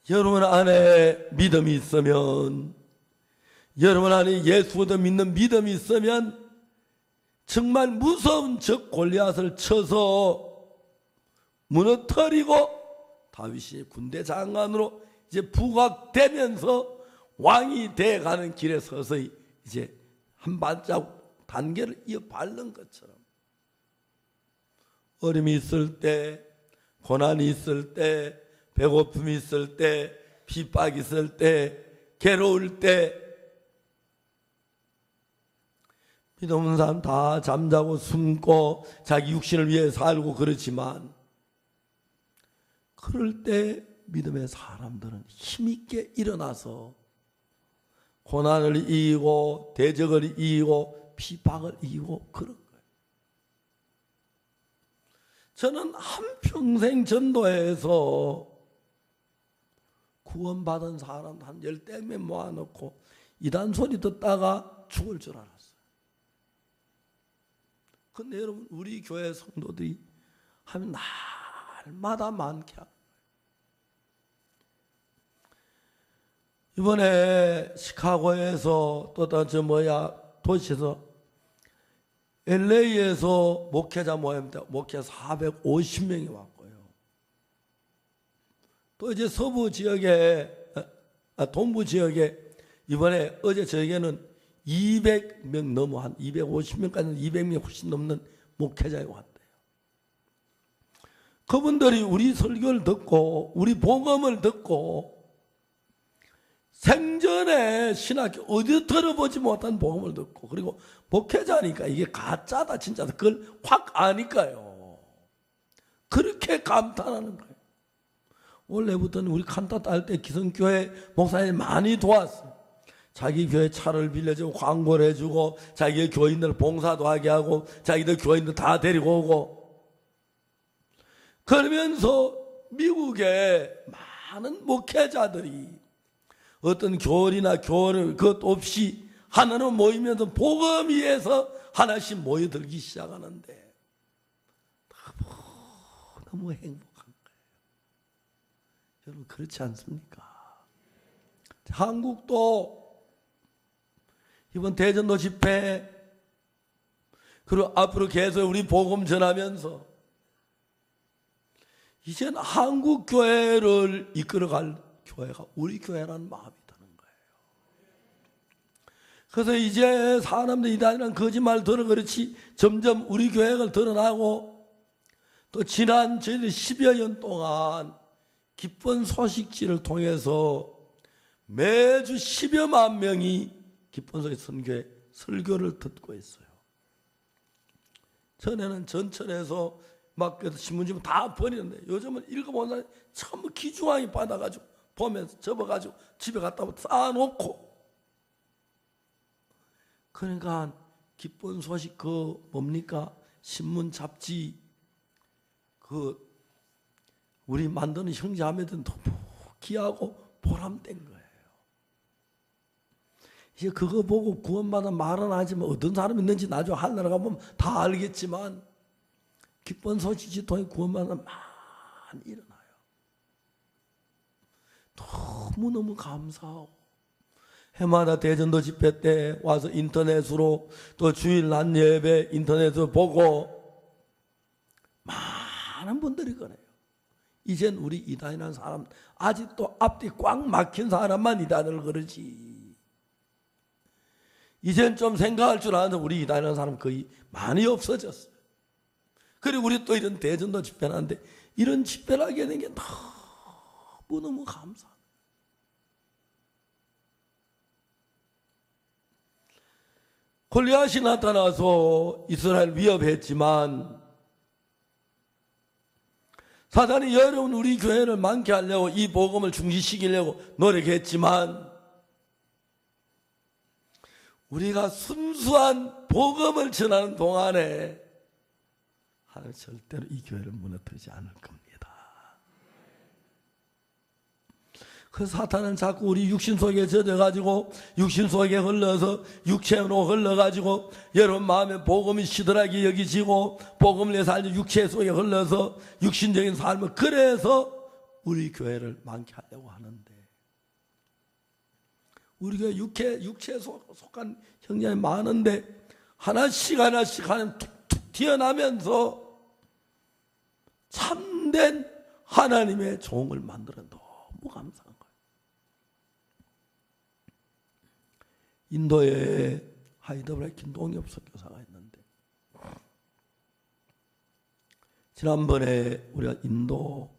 여러분 안에 믿음이 있으면 여러분 안에 예수도 믿는 믿음이 있으면 정말 무서운 적 골리앗을 쳐서 무너뜨리고 다윗이 군대 장관으로 이제 부각되면서 왕이 돼가는 길에 서서히 이제 한 발자국 단계를 이어 밟는 것처럼 어려움이 있을 때, 고난이 있을 때, 배고픔이 있을 때, 핍박이 있을 때, 괴로울 때 믿음 없는 사람 다 잠자고 숨고 자기 육신을 위해 살고 그렇지만 그럴 때 믿음의 사람들은 힘있게 일어나서 고난을 이기고 대적을 이기고 비박을 이기고 그런 거예요. 저는 한평생 전도해서 구원받은 사람 한 10명 모아놓고 이단 소리 듣다가 죽을 줄 알았어요. 근데 여러분 우리 교회 성도들이 하면 날마다 많게 합니다. 이번에 시카고에서 또 도시에서 LA에서 목회자 모임 때 목회 450명이 왔고요. 또 이제 서부 지역에 동부 지역에 이번에 어제 저에게는 200명 넘어 한 250명까지 200명이 훨씬 넘는 목회자가 왔대요. 그분들이 우리 설교를 듣고 우리 복음을 듣고 생전에 신학교 어디 들어보지 못한 복음을 듣고 그리고 목회자니까 이게 가짜다 진짜다 그걸 확 아니까요. 그렇게 감탄하는 거예요. 원래부터는 우리 칸타 할 때 기성교회 목사님 많이 도왔어요. 자기 교회 차를 빌려주고 광고를 해주고 자기 교인들 봉사도 하게 하고 자기들 교인들 다 데리고 오고 그러면서 미국에 많은 목회자들이 어떤 교리나 교를 그것 없이 하나로 모이면서 복음 위에서 하나씩 모여들기 시작하는데 너무 행복한 거예요. 여러분 그렇지 않습니까? 한국도 이번 대전도 집회 그리고 앞으로 계속 우리 복음 전하면서 이제는 한국 교회를 이끌어갈 교회가 우리 교회라는 마음이 드는 거예요. 그래서 이제 사람들이 이단이란 거짓말 들어 그렇지 점점 우리 교회가 드러나고 또 지난 저희들 10여 년 동안 기쁜 소식지를 통해서 매주 10여만 명이 기쁜 소식 선교회 설교를 듣고 있어요. 전에는 전철에서 막 신문지문 다 버리는데 요즘은 읽어보는 사람이 전부 귀중하게 받아가지고 보면서 접어가지고 집에 갖다 쌓아놓고 그러니까 기쁜 소식 그 뭡니까? 신문 잡지 그 우리 만드는 형제자매들은 너무 귀하고 보람된 거예요. 이제 그거 보고 구원받아 말은 하지만 어떤 사람이 있는지 나중에 하늘에 가보면 다 알겠지만 기쁜 소식이 통해 구원받아 많이 일어나요. 너무너무 감사하고 해마다 대전도 집회 때 와서 인터넷으로 또 주일 낮 예배 인터넷으로 보고 많은 분들이 그래요. 이젠 우리 이단이라는 사람 아직도 앞뒤 꽉 막힌 사람만 이단을 그러지. 이젠 좀 생각할 줄 아는 우리 이단이라는 사람 거의 많이 없어졌어요. 그리고 우리 또 이런 대전도 집회를 하는데 이런 집회를 하게 된 게 너무너무 감사합니다. 골리앗이 나타나서 이스라엘 위협했지만 사단이 여러분 우리 교회를 많게 하려고 이 복음을 중지시키려고 노력했지만 우리가 순수한 복음을 전하는 동안에 하나님 절대로 이 교회를 무너뜨리지 않을 겁니다. 그 사탄은 자꾸 우리 육신 속에 젖어가지고 육신 속에 흘러서 육체로 흘러가지고 여러분 마음에 복음이 시들하게 여기지고 복음을 내 삶이 육체 속에 흘러서 육신적인 삶을 그래서 우리 교회를 많게 하려고 하는데 우리 교회 육체에 속한 형제가 많은데 하나씩 하나씩 툭툭 튀어나면서 참된 하나님의 종을 만들어 너무 감사한 거예요. 인도에 하이드라바드 김동엽 선교사가 있는데 지난번에 우리가 인도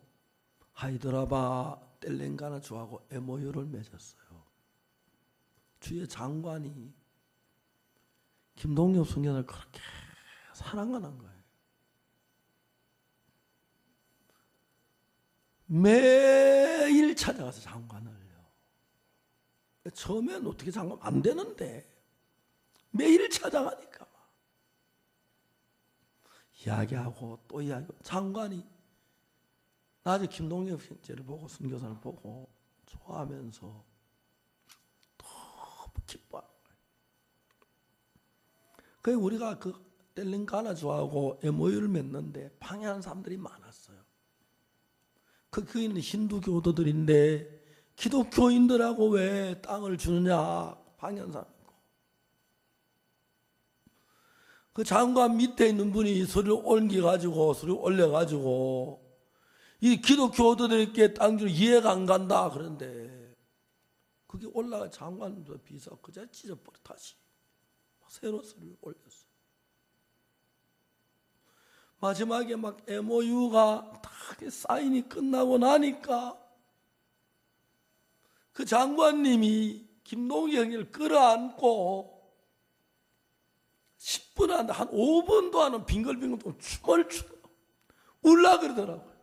하이드라바드 텔랭가나 주하고 MOU를 맺었어요. 주의 장관이 김동엽 선교사를 그렇게 사랑하는 거예요. 매일 찾아가서 장관을요. 처음엔 어떻게 장관 안 되는데 매일 찾아가니까 이야기하고 또 이야기하고, 장관이 나중에 김동엽 형제를 보고 선교사를 보고 좋아하면서 너무 기뻐하는 거예요. 그래서 우리가 그 뗄린가나주하고 MOU를 맺는데 방해하는 사람들이 많았어요. 그는 힌두 교도들인데 기독교인들하고 왜 땅을 주느냐 방해하는 사람 있고, 그 장관 밑에 있는 분이 서류 옮겨가지고 서류 올려가지고 이 기독교도들에게 땅 주는 이해가 안 간다 그런데, 그게 올라가 장관도 비서 그자 찢어버려 다시 새로 서류 올렸어요. 마지막에 막 MOU가 다 사인이 끝나고 나니까 그 장관님이 김동희 형을 끌어안고 10분 한 5분도 안 하는 빙글빙글 동안 춤을 추고 울라 그러더라고요.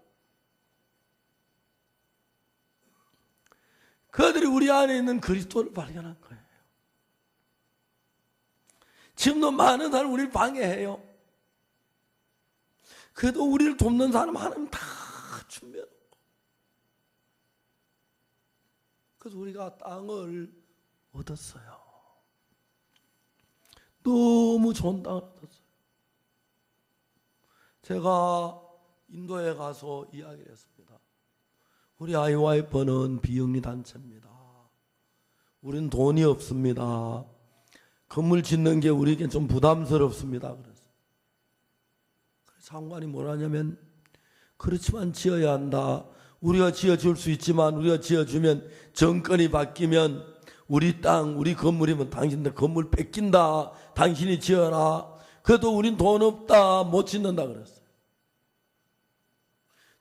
그들이 우리 안에 있는 그리스도를 발견한 거예요. 지금도 많은 사람 우리를 방해해요. 그래도 우리를 돕는 사람 하나님 다 준비해놓고, 그래서 우리가 땅을 얻었어요. 너무 좋은 땅을 얻었어요. 제가 인도에 가서 이야기를 했습니다. 우리 IYF는 비영리 단체입니다. 우리는 돈이 없습니다. 건물 짓는 게 우리에겐 좀 부담스럽습니다. 그래서 장관이 뭐라냐면, 그렇지만 지어야 한다. 우리가 지어줄 수 있지만 우리가 지어주면 정권이 바뀌면 우리 땅, 우리 건물이면 당신들 건물 뺏긴다. 당신이 지어라. 그래도 우린 돈 없다. 못 짓는다 그랬어요.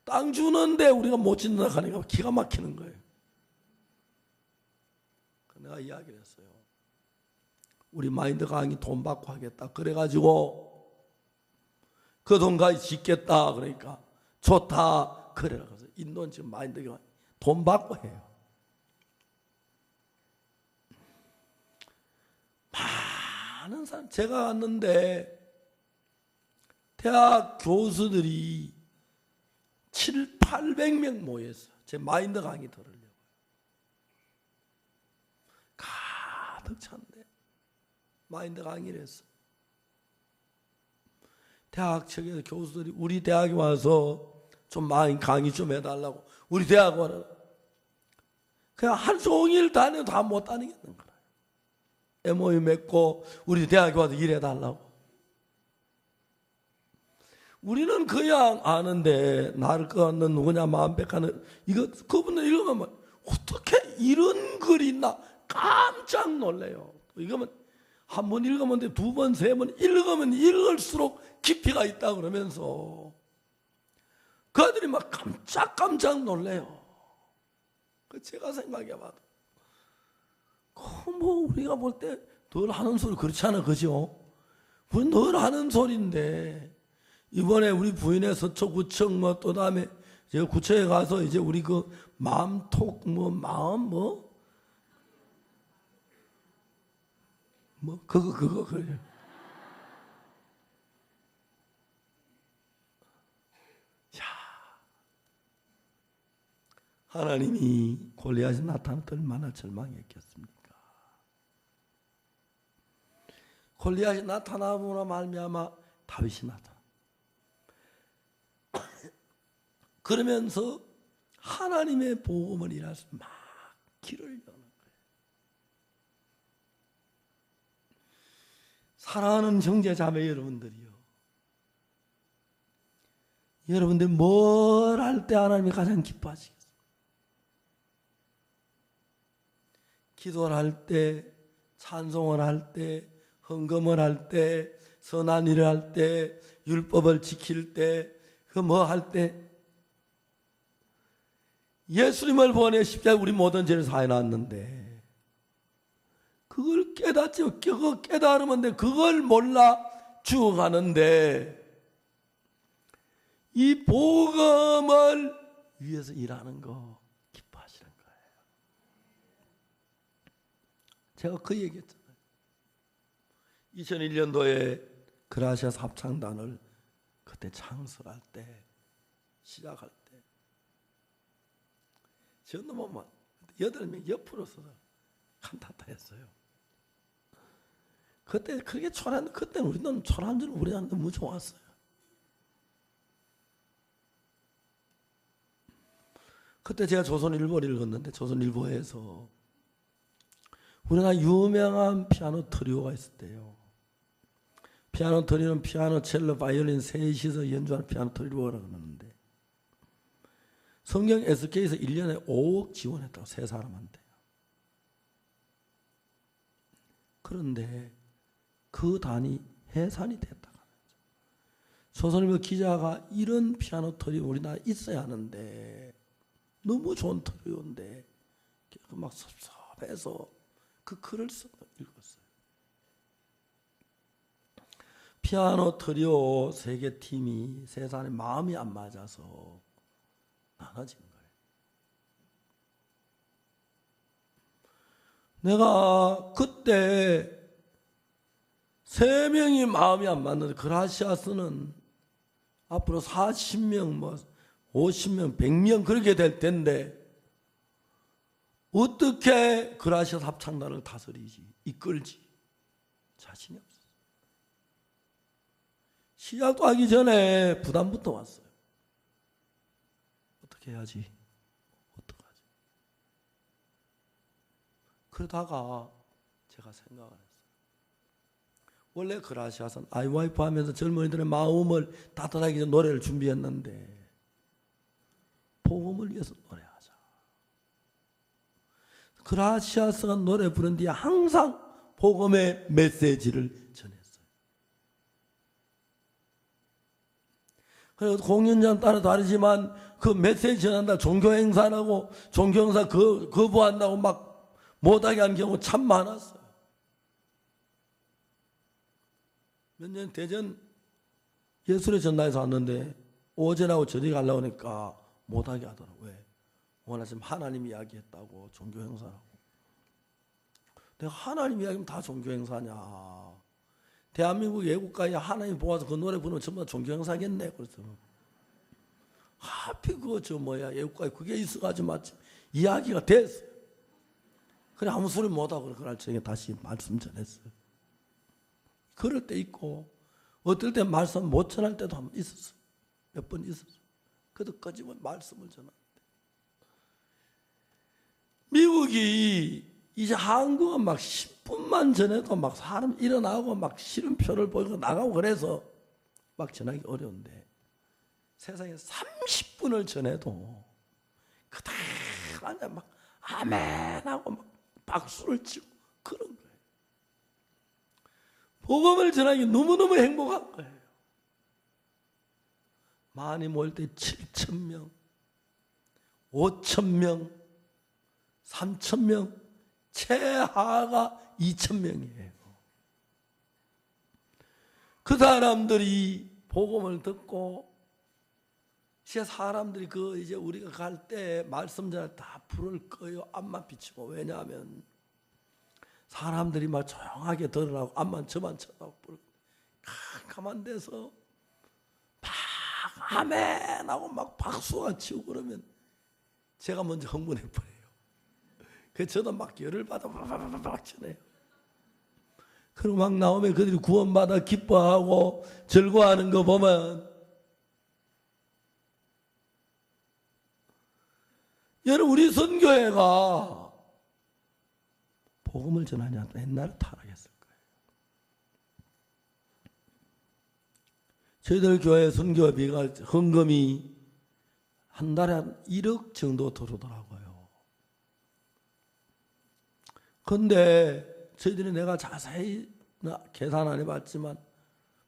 땅 주는데 우리가 못 짓는다 하니까 기가 막히는 거예요. 내가 이야기를 했어요. 우리 마인드 강의 돈 받고 하겠다. 그래가지고 그 돈까지 짓겠다. 그러니까 좋다. 그래라. 그래서 인도는 지금 마인드가 돈 받고 해요. 많은 사람, 제가 왔는데 대학 교수들이 700~800명 모였어요. 제 마인드 강의 들으려고. 가득 찬데 마인드 강의를 했어. 대학 측에서 교수들이 우리 대학에 와서 좀 많이 강의 좀 해달라고. 우리 대학 와라. 그냥 하루 종일 다녀도 다 못 다니겠는 거예요. MOU 맺고 우리 대학에 와서 일해달라고. 우리는 그냥 아는데 나를 끄는 누구냐 마음백하는 이거 그분들 읽으면 어떻게 이런 글이 있나 깜짝 놀래요. 이거면 한 번 읽으면 돼, 두 번, 세 번 읽으면 읽을수록 깊이가 있다 그러면서 그들이 막 깜짝 놀래요. 그 제가 생각해봐도 뭐 우리가 볼 때 늘 하는 소리 그렇지 않아, 그죠? 우리 늘 하는 소리인데 이번에 우리 부인의 서초구청 뭐 또 다음에 제가 구청에 가서 이제 우리 그 마음톡 마음 그거 그래요. 야, 하나님이 골리앗이 나타났을 때 얼마나 절망했겠습니까? 골리앗이 나타나므로 말미암아 다윗이 나타나. 그러면서 하나님의 복음을 일하면서 막 길을 여는 거예요. 사랑하는 형제 자매 여러분들이요, 여러분들 뭘 할 때 하나님이 가장 기뻐하시겠어요? 기도를 할 때, 찬송을 할 때, 헌금을 할 때, 선한 일을 할 때, 율법을 지킬 때, 그 뭐 할 때, 예수님을 보내 십자가에 우리 모든 죄를 사해 놨는데 그걸 깨닫죠. 그거 깨달으면 돼. 그걸 몰라 죽어가는데 이 복음을 위해서 일하는 거 기뻐하시는 거예요. 제가 그 얘기했잖아요. 2001년도에 그라시아스 합창단을 그때 창설할 때, 시작할 때 저는 뭐 8명 옆으로 서서 칸타타 했어요. 그때 그게 초란, 그때는 우리는 초란 줄 우리한테 너무 좋았어요. 그때 제가 조선일보를 읽었는데 조선일보에서 우리나라 유명한 피아노 트리오가 있었대요. 피아노 트리오는 피아노, 첼로, 바이올린 셋이서 연주하는 피아노 트리오라고 그러는데 성경 SK에서 1년에 5억 지원했다고, 세 사람한테. 그런데 그 단이 해산이 됐다고 하죠. 조선일보 기자가 이런 피아노 트리오 우리나라에 있어야 하는데 너무 좋은 트리오인데 막 섭섭해서 그 글을 읽었어요. 피아노 트리오 세 개 팀이 세 사람의 마음이 안 맞아서 나눠진 거예요. 내가 그때 세 명이 마음이 안 맞는데 그라시아스는 앞으로 40명, 뭐 50명, 100명 그렇게 될 텐데 어떻게 그라시아스 합창단을 다스리지, 이끌지 자신이 없었어요. 시작도 하기 전에 부담부터 왔어요. 어떻게 해야지? 어떡하지? 그러다가 제가 생각을 했어요. 원래 그라시아스는 아이와이프 하면서 젊은이들의 마음을 따뜻하게 해서 노래를 준비했는데 복음을 위해서 노래하자. 그라시아스가 노래 부른 뒤에 항상 복음의 메시지를 전했어요. 그래서 공연장 따라 다르지만 그 메시지 전한다, 종교행사라고 종교행사 거부한다고 막 못하게 하는 경우 참 많았어요. 몇 년 대전 예술의 전당에서 왔는데 오전하고 저녁에 가려고 하니까 못하게 하더라고요. 왜? 워낙 지금 하나님 이야기했다고, 종교행사라고. 내가 하나님 이야기면 다 종교행사냐. 대한민국 예국가에 하나님 보아서 그 노래 부르면 전부 다 종교행사겠네. 그래서 하필 그거 예국가에 그게 있어가지고 마치 이야기가 됐어요. 그래 아무 소리 못하고 그날 저녁에 다시 말씀 전했어요. 그럴 때 있고 어떨 때 말씀 못 전할 때도 한 번 있었어요. 몇 번 있었어요. 그래도 끄집어 말씀을 전하는데 미국이 이제 한국은 막 10분만 전해도 막 사람 일어나고 막 실음표를 보이고 나가고 그래서 막 전하기 어려운데 세상에 30분을 전해도 그다음에 막 아멘하고 막 박수를 치고 그런 거예요. 복음을 전하기 너무너무 행복한 거예요. 많이 모일 때 7,000명, 5,000명, 3,000명, 최하가 2,000명이에요. 그 사람들이 복음을 듣고 이제 사람들이 이제 우리가 갈 때 말씀 전할 다 불을 꺼요. 앞만 비추고. 왜냐하면 사람들이 막 조용하게 들으라고 앞만 저만 쳐다보고 불을 가만 돼서 막 아멘 하고 막 박수가 치고 그러면 제가 먼저 흥분해 버려요. 그래서 저도 막 열을 받아 막 치네요. 그리고 막 나오면 그들이 구원받아 기뻐하고 즐거워하는 거 보면 여러분 우리 선교회가 복음을 전하냐 옛날에 타락했을 거예요. 저희들 교회 선교비가 헌금이 한 달에 한 1억 정도 들어오더라고요. 그런데 저희들이 내가 자세히 계산 안 해봤지만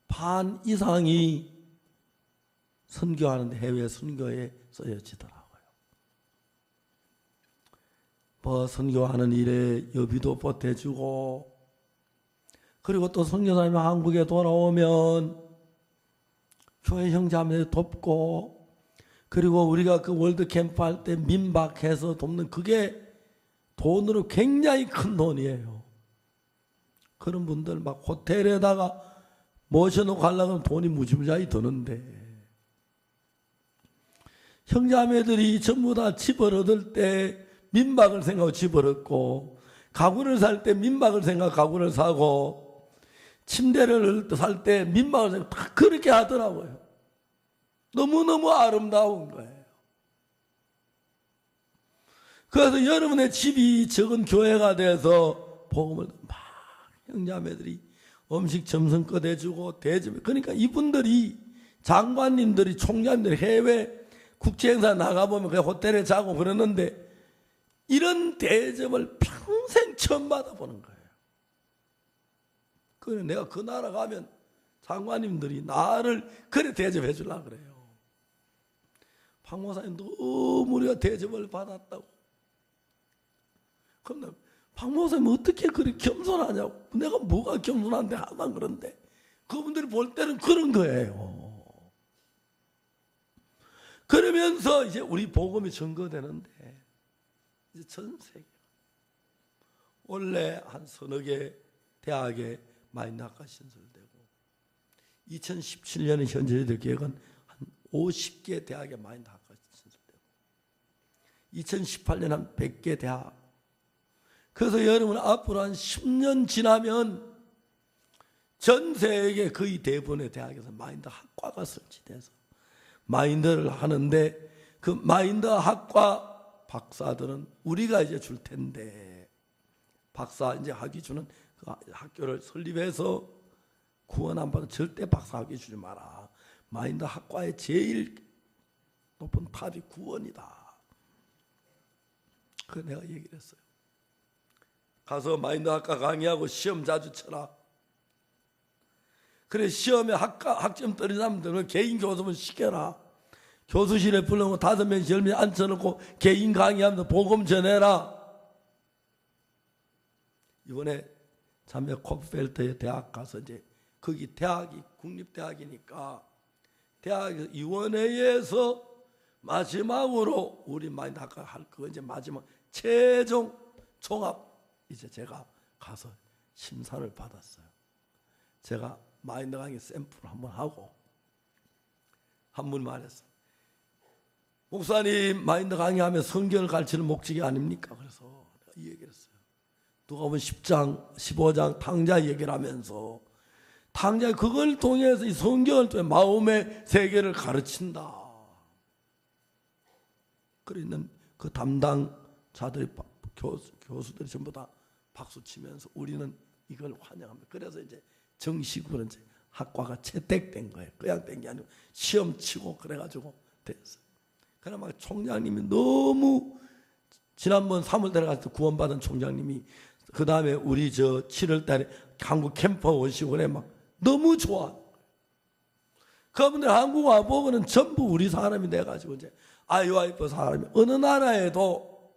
반 이상이 선교하는데 해외 선교에 쓰여지더라고요. 뭐 선교하는 일에 여비도 보태주고, 그리고 또 선교사님이 한국에 돌아오면 교회 형제자매 돕고, 그리고 우리가 그 월드 캠프 할 때 민박해서 돕는, 그게 돈으로 굉장히 큰 돈이에요. 그런 분들 막 호텔에다가 모셔놓고 가려고 하면 돈이 무지무지하게 드는데, 형제자매들이 전부 다 집을 얻을 때 민박을 생각하고 집을 얻고, 가구를 살 때 민박을 생각하고 가구를 사고, 침대를 살 때 민박을 생각하고 다 그렇게 하더라고요. 너무너무 아름다운 거예요. 그래서 여러분의 집이 적은 교회가 돼서 복음을 막 형제자매들이 음식 점심껏 해주고 대접, 그러니까 이분들이, 장관님들이, 총장님들이 해외 국제행사 나가보면 그 호텔에 자고 그러는데, 이런 대접을 평생 처음 받아보는 거예요. 그래, 내가 그 나라 가면 장관님들이 나를 그래 대접해 주려고 그래요. 박 목사님 너무 우리가 대접을 받았다고. 그럼 박 목사님 어떻게 그렇게 겸손하냐고. 내가 뭐가 겸손한데 하나 그런데, 그분들이 볼 때는 그런 거예요. 그러면서 이제 우리 복음이 증거되는데, 이제 전 세계 원래 한 서너 개 대학에 마인드학과 신설되고, 2017년에 현재 저희들 계획은 한 50개 대학에 마인드학과 신설되고, 2018년 한 100개 대학. 그래서 여러분 앞으로 한 10년 지나면 전 세계 거의 대부분의 대학에서 마인드 학과가 설치돼서 마인드를 하는데, 그 마인드 학과 박사들은 우리가 이제 줄 텐데, 박사 이제 학위 주는 그 학교를 설립해서 구원 안 받아 절대 박사 학위 주지 마라. 마인드 학과의 제일 높은 탑이 구원이다. 그 내가 얘기를 했어요. 가서 마인드 학과 강의하고 시험 자주 쳐라. 그래, 시험에 학점 떨어진 사람들은 개인 교습을 시켜라. 교수실에 불러놓고 5명, 10명 앉혀놓고 개인 강의하면서 복음 전해라. 이번에 자매 콥펠트의 대학 가서 이제, 거기 대학이 국립대학이니까 대학위원회에서 마지막으로 우리 마인드 학과 할 거, 이제 마지막 최종 종합, 이제 제가 가서 심사를 받았어요. 제가 마인드 강의 샘플을 한번 하고, 한 분 말했어요. 목사님, 마인드 강의하면 성경을 가르치는 목적이 아닙니까? 그래서 내가 이 얘기를 했어요. 누가 보면 10장, 15장 탕자 얘기를 하면서, 탕자 그걸 통해서 이 성경을 통해 마음의 세계를 가르친다. 그러는 그 담당자들이, 교수들이 전부 다 박수 치면서 우리는 이걸 환영합니다. 그래서 이제 정식으로 이제 학과가 채택된 거예요. 그냥 된 게 아니고 시험 치고 그래가지고 됐어요. 그래 막 총장님이 너무, 지난번 3월달에 갔을 때 구원받은 총장님이, 그 다음에 우리 7월달에 한국 캠프 오시고 그래 막 너무 좋아. 그분들 한국 와보고는 전부 우리 사람이 돼가지고 이제 IYF 사람이 어느 나라에도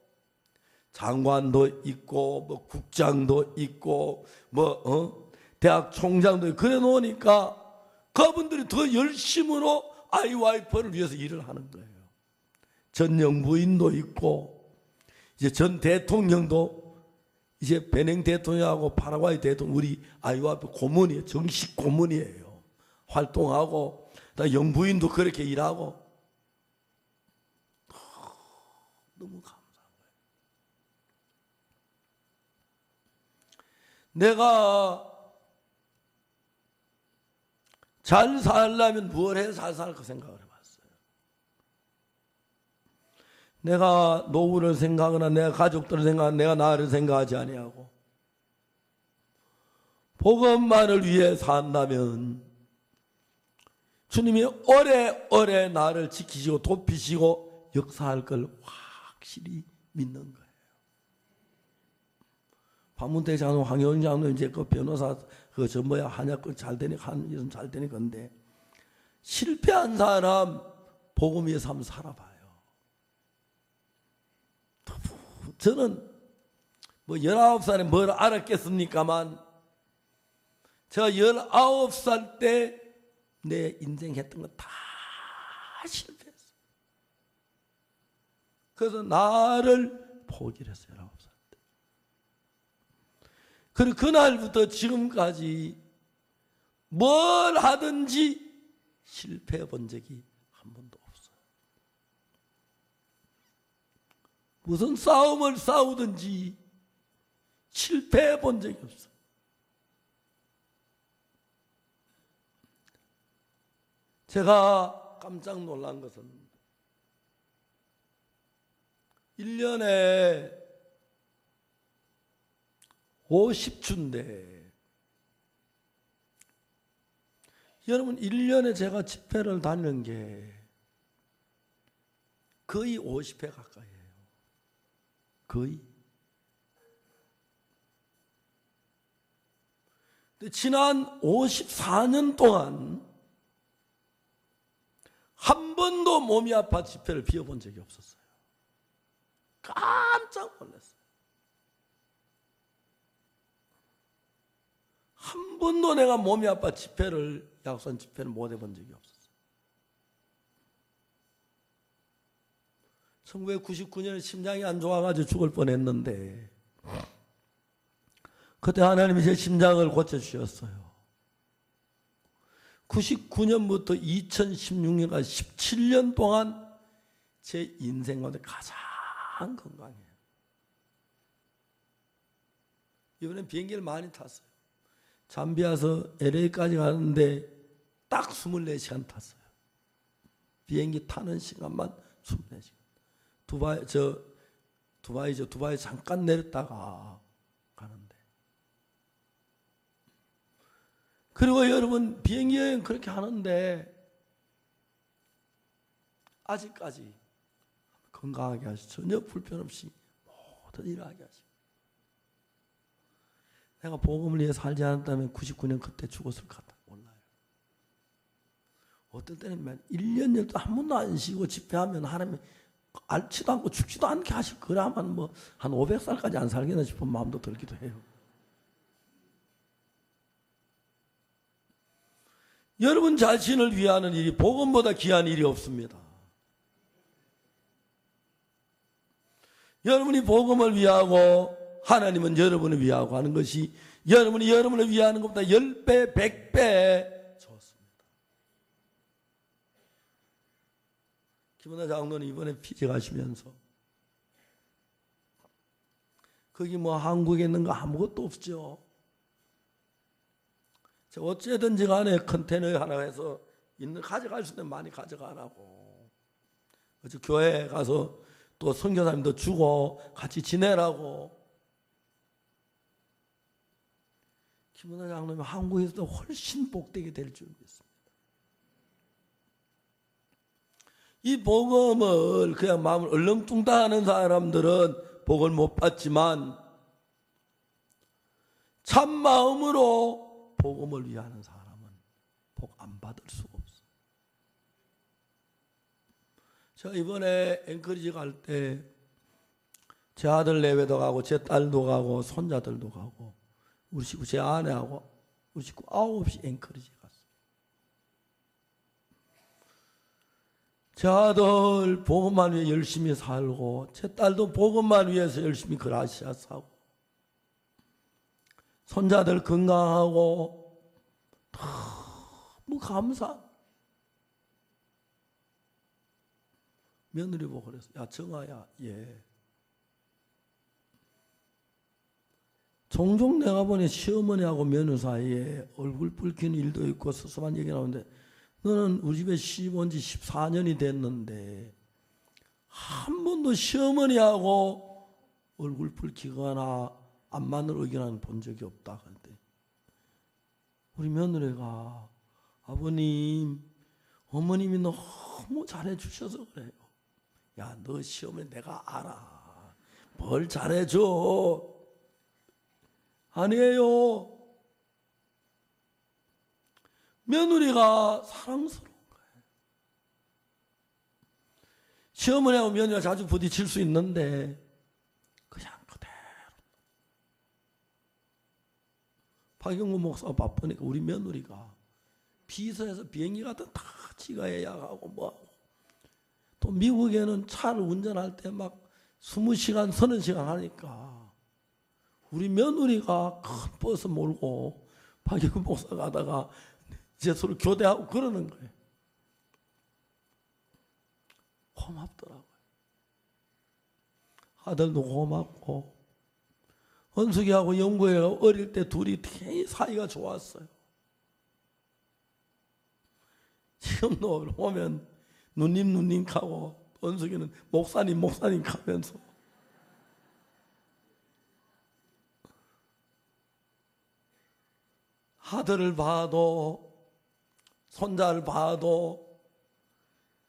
장관도 있고 뭐 국장도 있고 뭐 대학 총장도 있고 그래 놓으니까 그분들이 더 열심으로 IYF를 위해서 일을 하는 거예요. 전 영부인도 있고, 이제 전 대통령도, 이제 베냉 대통령하고 파라과이 대통령, 우리 IYF 고문이에요. 정식 고문이에요. 활동하고, 다 영부인도 그렇게 일하고. 너무 감사한 거예요. 내가 잘 살려면 뭘 해서 잘 살까 생각을 해봤어요. 내가 노후를 생각하거나 내가 가족들을 생각하거나 내가 나를 생각하지 아니하고 복음만을 위해 산다면 주님이 오래오래 나를 지키시고 돕히시고 역사할 걸 확실히 믿는 거예요. 박문태 장로, 황효은 장로 이제 그 변호사 한약 잘 되니까 한 일은 잘 되니까 근데 실패한 사람 복음 위해서 한번 살아봐요. 저는 뭐 19살에 뭘 알았겠습니까만 제가 19살 때 내 인생 했던 거 다 실패했어요. 그래서 나를 포기를 했어요. 19살 때. 그리고 그날부터 지금까지 뭘 하든지 실패해 본 적이 한 번도 없어요. 무슨 싸움을 싸우든지 실패해 본 적이 없어요. 제가 깜짝 놀란 것은 1년에 50주인데 여러분 1년에 제가 집회를 다니는 게 거의 50회 가까이에요. 거의. 근데 지난 54년 동안 한 번도 몸이 아파 집회를 비워본 적이 없었어요. 깜짝 놀랐어요. 한 번도 내가 몸이 아파 집회를, 약속한 집회를 못 해본 적이 없었어요. 1999년에 심장이 안 좋아가지고 죽을 뻔했는데 그때 하나님이 제 심장을 고쳐주셨어요. 99년부터 2016년까지 17년 동안 제 인생 가운데 가장 건강해요. 이번엔 비행기를 많이 탔어요. 잠비아서 LA까지 가는데 딱 24시간 탔어요. 비행기 타는 시간만 24시간. 두바이 잠깐 내렸다가 가는데. 그리고 여러분 비행기 여행 그렇게 하는데 아직까지 건강하게 하시고 전혀 불편 없이 모든 일을 하게 하시고 내가 복음을 위해 살지 않았다면 99년 그때 죽었을 것 같아. 몰라요. 어떨 때는 1년, 12년 한 번도 안 쉬고 집회하면 하나님이 앓지도 않고 죽지도 않게 하실 거라면 뭐 한 500살까지 안 살겠나 싶은 마음도 들기도 해요. 여러분 자신을 위하는 일이 복음보다 귀한 일이 없습니다. 여러분이 복음을 위하고 하나님은 여러분을 위하고 하는 것이 여러분이 여러분을 위하는 것보다 10배, 100배 좋습니다. 김은하 장로는 이번에 피지 가시면서 거기 뭐 한국에 있는 거 아무것도 없죠. 어찌든지 간에 컨테이너에 하나 해서 있는 가져갈 수 있는 많이 가져가라고. 그래서 교회에 가서 또 선교사님도 주고 같이 지내라고. 김은하 장로님 한국에서도 훨씬 복되게 될 줄 믿습니다. 이 복음을 그냥 마음을 얼렁뚱땅하는 사람들은 복을 못 받지만 참 마음으로 복음을 위하는 사람은 복 안 받을 수가 없어요. 제가 이번에 앵커리지 갈 때 제 아들 내외도 가고 제 딸도 가고 손자들도 가고 우리 식구 제 아내하고 우리 식구 9이 앵커리지 갔어요. 제 아들 복음만 위해 열심히 살고 제 딸도 복음만 위해서 열심히 그라시아 사고 손자들 건강하고 너무 감사. 며느리 보고 그랬어. 야 정아야, 예. 종종 내가 보니 시어머니하고 며느 사이에 얼굴 붉히는 일도 있고 섭섭한 얘기 나오는데 너는 우리 집에 시집 온 지 14년이 됐는데 한 번도 시어머니하고 얼굴 붉히거나 안 맞는 의견을 본 적이 없다. 그런데 우리 며느리가 아버님, 어머님이 너무 잘해주셔서 그래요. 야, 너 시어머니 내가 알아. 뭘 잘해줘? 아니에요. 며느리가 사랑스러운 거예요. 시어머니하고 며느리가 자주 부딪힐 수 있는데 그냥 그대로 박영구 목사가 바쁘니까 우리 며느리가 비서에서 비행기 같은 다 지가 예약하고 뭐하고, 또 미국에는 차를 운전할 때 막 20시간 30시간 하니까 우리 며느리가 큰 버스 몰고 박영구 목사 가다가 이제 서로 교대하고 그러는 거예요. 고맙더라고요. 아들도 고맙고, 은숙이하고 영구이가 어릴 때 둘이 되게 사이가 좋았어요. 지금도 오면 누님 하고, 은숙이는 목사님 하면서 아들을 봐도 손자를 봐도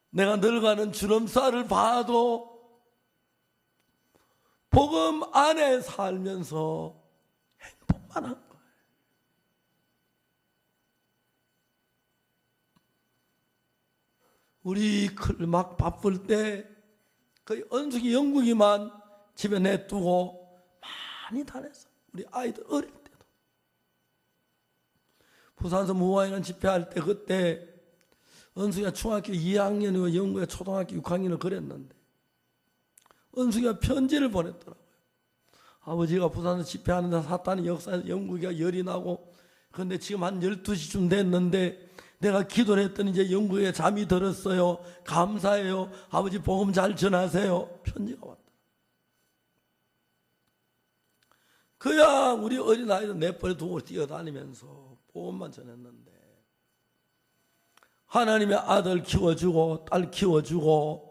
내가 늙어가는 주름살을 봐도 복음 안에 살면서 행복만 한 거예요. 우리 막 바쁠 때 거의 은숙이 영국이만 집에 내두고 많이 다녔어요. 우리 아이들 어릴 때도. 부산서 무화이란 집회할 때 그때 은숙이가 중학교 2학년이고 영국이가 초등학교 6학년을 그랬는데 은숙이가 편지를 보냈더라고요. 아버지가 부산에서 집회하는데 사탄의 역사에서 영국이가 열이 나고, 그런데 지금 한 12시쯤 됐는데 내가 기도를 했더니 이제 영국에 잠이 들었어요. 감사해요. 아버지 복음 잘 전하세요. 편지가 왔다. 그냥 우리 어린아이도 내버려 두고 뛰어다니면서 복음만 전했는데, 하나님의 아들 키워주고 딸 키워주고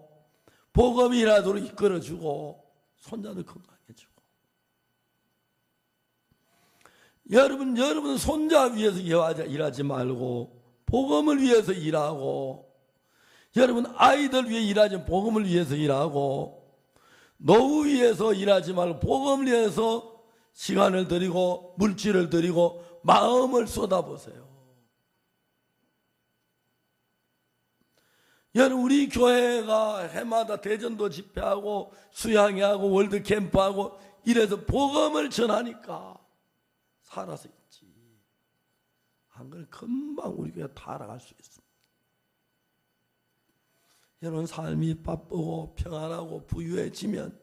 복음이라도 이끌어주고 손자도 건강해주고. 여러분 손자 위해서 일하지 말고 복음을 위해서 일하고, 여러분 아이들 위해 일하지 복음을 위해서 일하고, 노후 위해서 일하지 말고 복음을 위해서 시간을 드리고 물질을 드리고 마음을 쏟아보세요. 여러분 우리 교회가 해마다 대전도 집회하고 수양회하고 월드캠프하고 이래서 복음을 전하니까 살아서 있지. 안 그러면 금방 우리 교회가 타락할 수 있습니다. 여러분 삶이 바쁘고 평안하고 부유해지면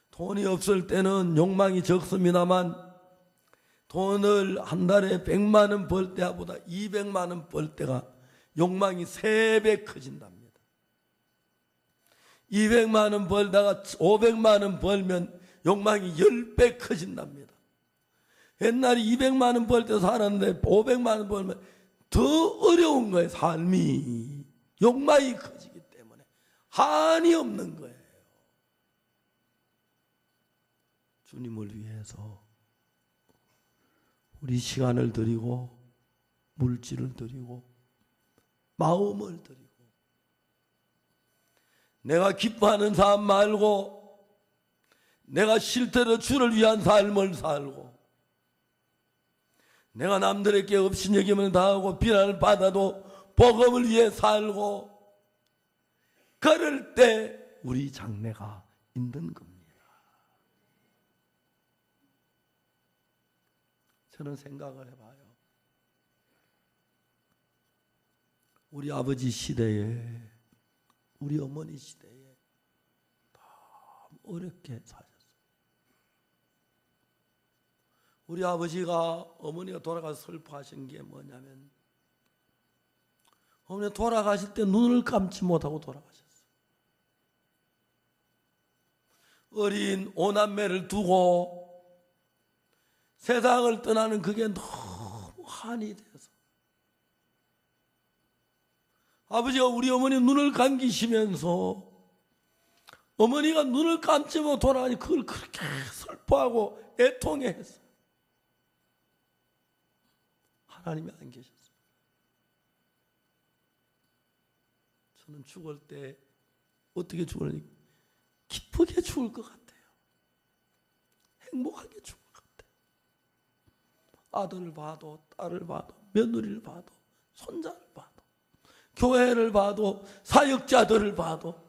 돈이 없을 때는 욕망이 적습니다만, 돈을 한 달에 100만 원 벌 때보다 200만 원 벌 때가 욕망이 3배 커진답니다. 200만 원 벌다가 500만 원 벌면 욕망이 10배 커진답니다. 옛날에 200만 원 벌 때 살았는데 500만 원 벌면 더 어려운 거예요. 삶이 욕망이 커지기 때문에 한이 없는 거예요. 주님을 위해서 우리 시간을 드리고 물질을 드리고 마음을 드리고, 내가 기뻐하는 삶 말고 내가 실제로 주를 위한 삶을 살고, 내가 남들에게 업신여김을 당하고 비난을 받아도 복음을 위해 살고, 그럴 때 우리 장래가 있는 겁니다. 저는 생각을 해봐요. 우리 아버지 시대에, 우리 어머니 시대에 참 어렵게 사셨어요. 우리 아버지가 어머니가 돌아가서 슬퍼하신 게 뭐냐면, 어머니 돌아가실 때 눈을 감지 못하고 돌아가셨어요. 어린 오남매를 두고 세상을 떠나는 그게 너무 한이 돼서 아버지가 우리 어머니 눈을 감기시면서 어머니가 눈을 감지 못하고 돌아가니 그걸 그렇게 슬퍼하고 애통해했어요. 하나님이 안 계셨어요. 저는 죽을 때 어떻게 죽을니? 기쁘게 죽을 것 같아요. 행복하게 죽을 것 같아요. 아들을 봐도 딸을 봐도 며느리를 봐도 손자를 봐도 교회를 봐도 사역자들을 봐도,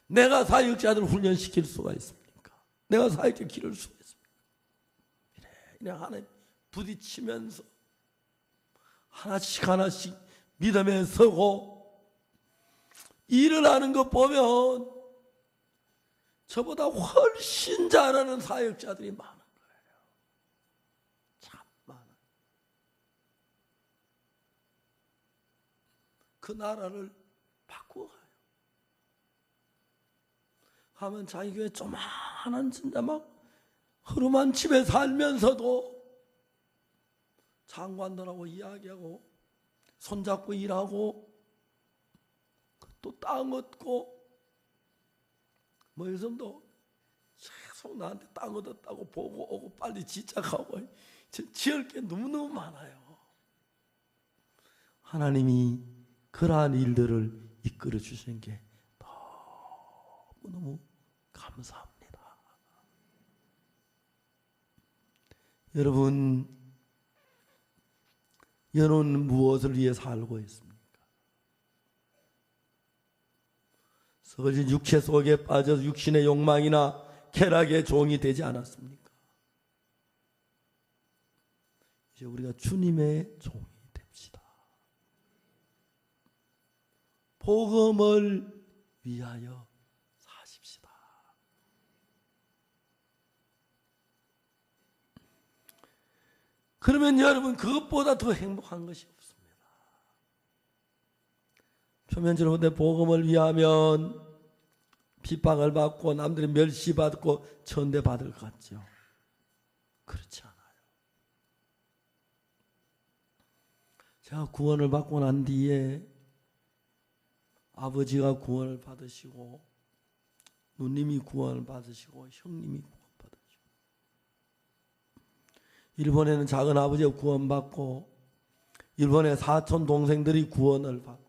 내가 사역자들을 훈련시킬 수가 있습니까? 내가 사역자 기를 수가 있습니까? 그냥 하나님 부딪히면서 하나씩 믿음에 서고 일어나는 것 보면 저보다 훨씬 잘하는 사역자들이 많은 거예요. 참 많아요. 그 나라를 바꾸어가요. 하면 자기 교회 조만한 진짜 막 허름한 집에 살면서도 장관들하고 이야기하고 손잡고 일하고 또 땅 얻고 뭐 요즘도 계속 나한테 땅 얻었다고 보고 오고 빨리 지적하고 지을 게 너무너무 많아요. 하나님이 그러한 일들을 이끌어 주시는 게 너무너무 감사합니다. 여러분, 여러분은 무엇을 위해 살고 있습니까? 썩어진 육체 속에 빠져서 육신의 욕망이나 쾌락의 종이 되지 않았습니까? 이제 우리가 주님의 종이 됩시다. 복음을 위하여 사십시다. 그러면 여러분 그것보다 더 행복한 것이 없습니다. 표면적으로 내 복음을 위하면 핍박을 받고 남들이 멸시받고 천대받을 것 같죠. 그렇지 않아요. 제가 구원을 받고 난 뒤에 아버지가 구원을 받으시고 누님이 구원을 받으시고 형님이 구원 받으시고 일본에는 작은 아버지가 구원받고 일본의 사촌 동생들이 구원을 받고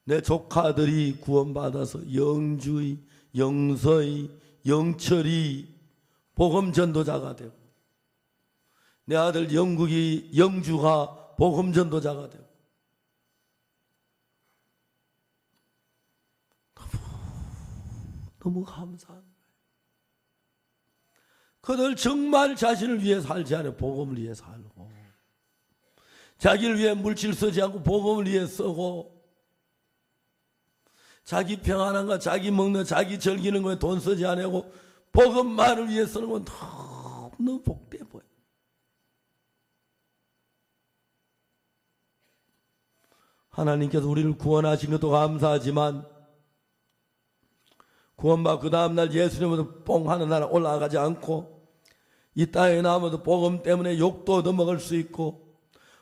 내 조카들이 구원받아서 영주의, 영서의, 영철이 복음 전도자가 되고 내 아들 영주가 복음 전도자가 되고 너무 감사한 거예요. 그들 정말 자신을 위해 살지 않아요. 복음을 위해 살고 자기를 위해 물질 쓰지 않고 복음을 위해 쓰고 자기 평안한 거, 자기 먹는 거, 자기 즐기는 거에 돈 쓰지 않고 복음만을 위해 쓰는 건 너무 복돼 보여요. 하나님께서 우리를 구원하신 것도 감사하지만 구원받고 그 다음날 예수님으로 뽕 하는 날 올라가지 않고 이 땅에 남아도 복음 때문에 욕도 얻어먹을 수 있고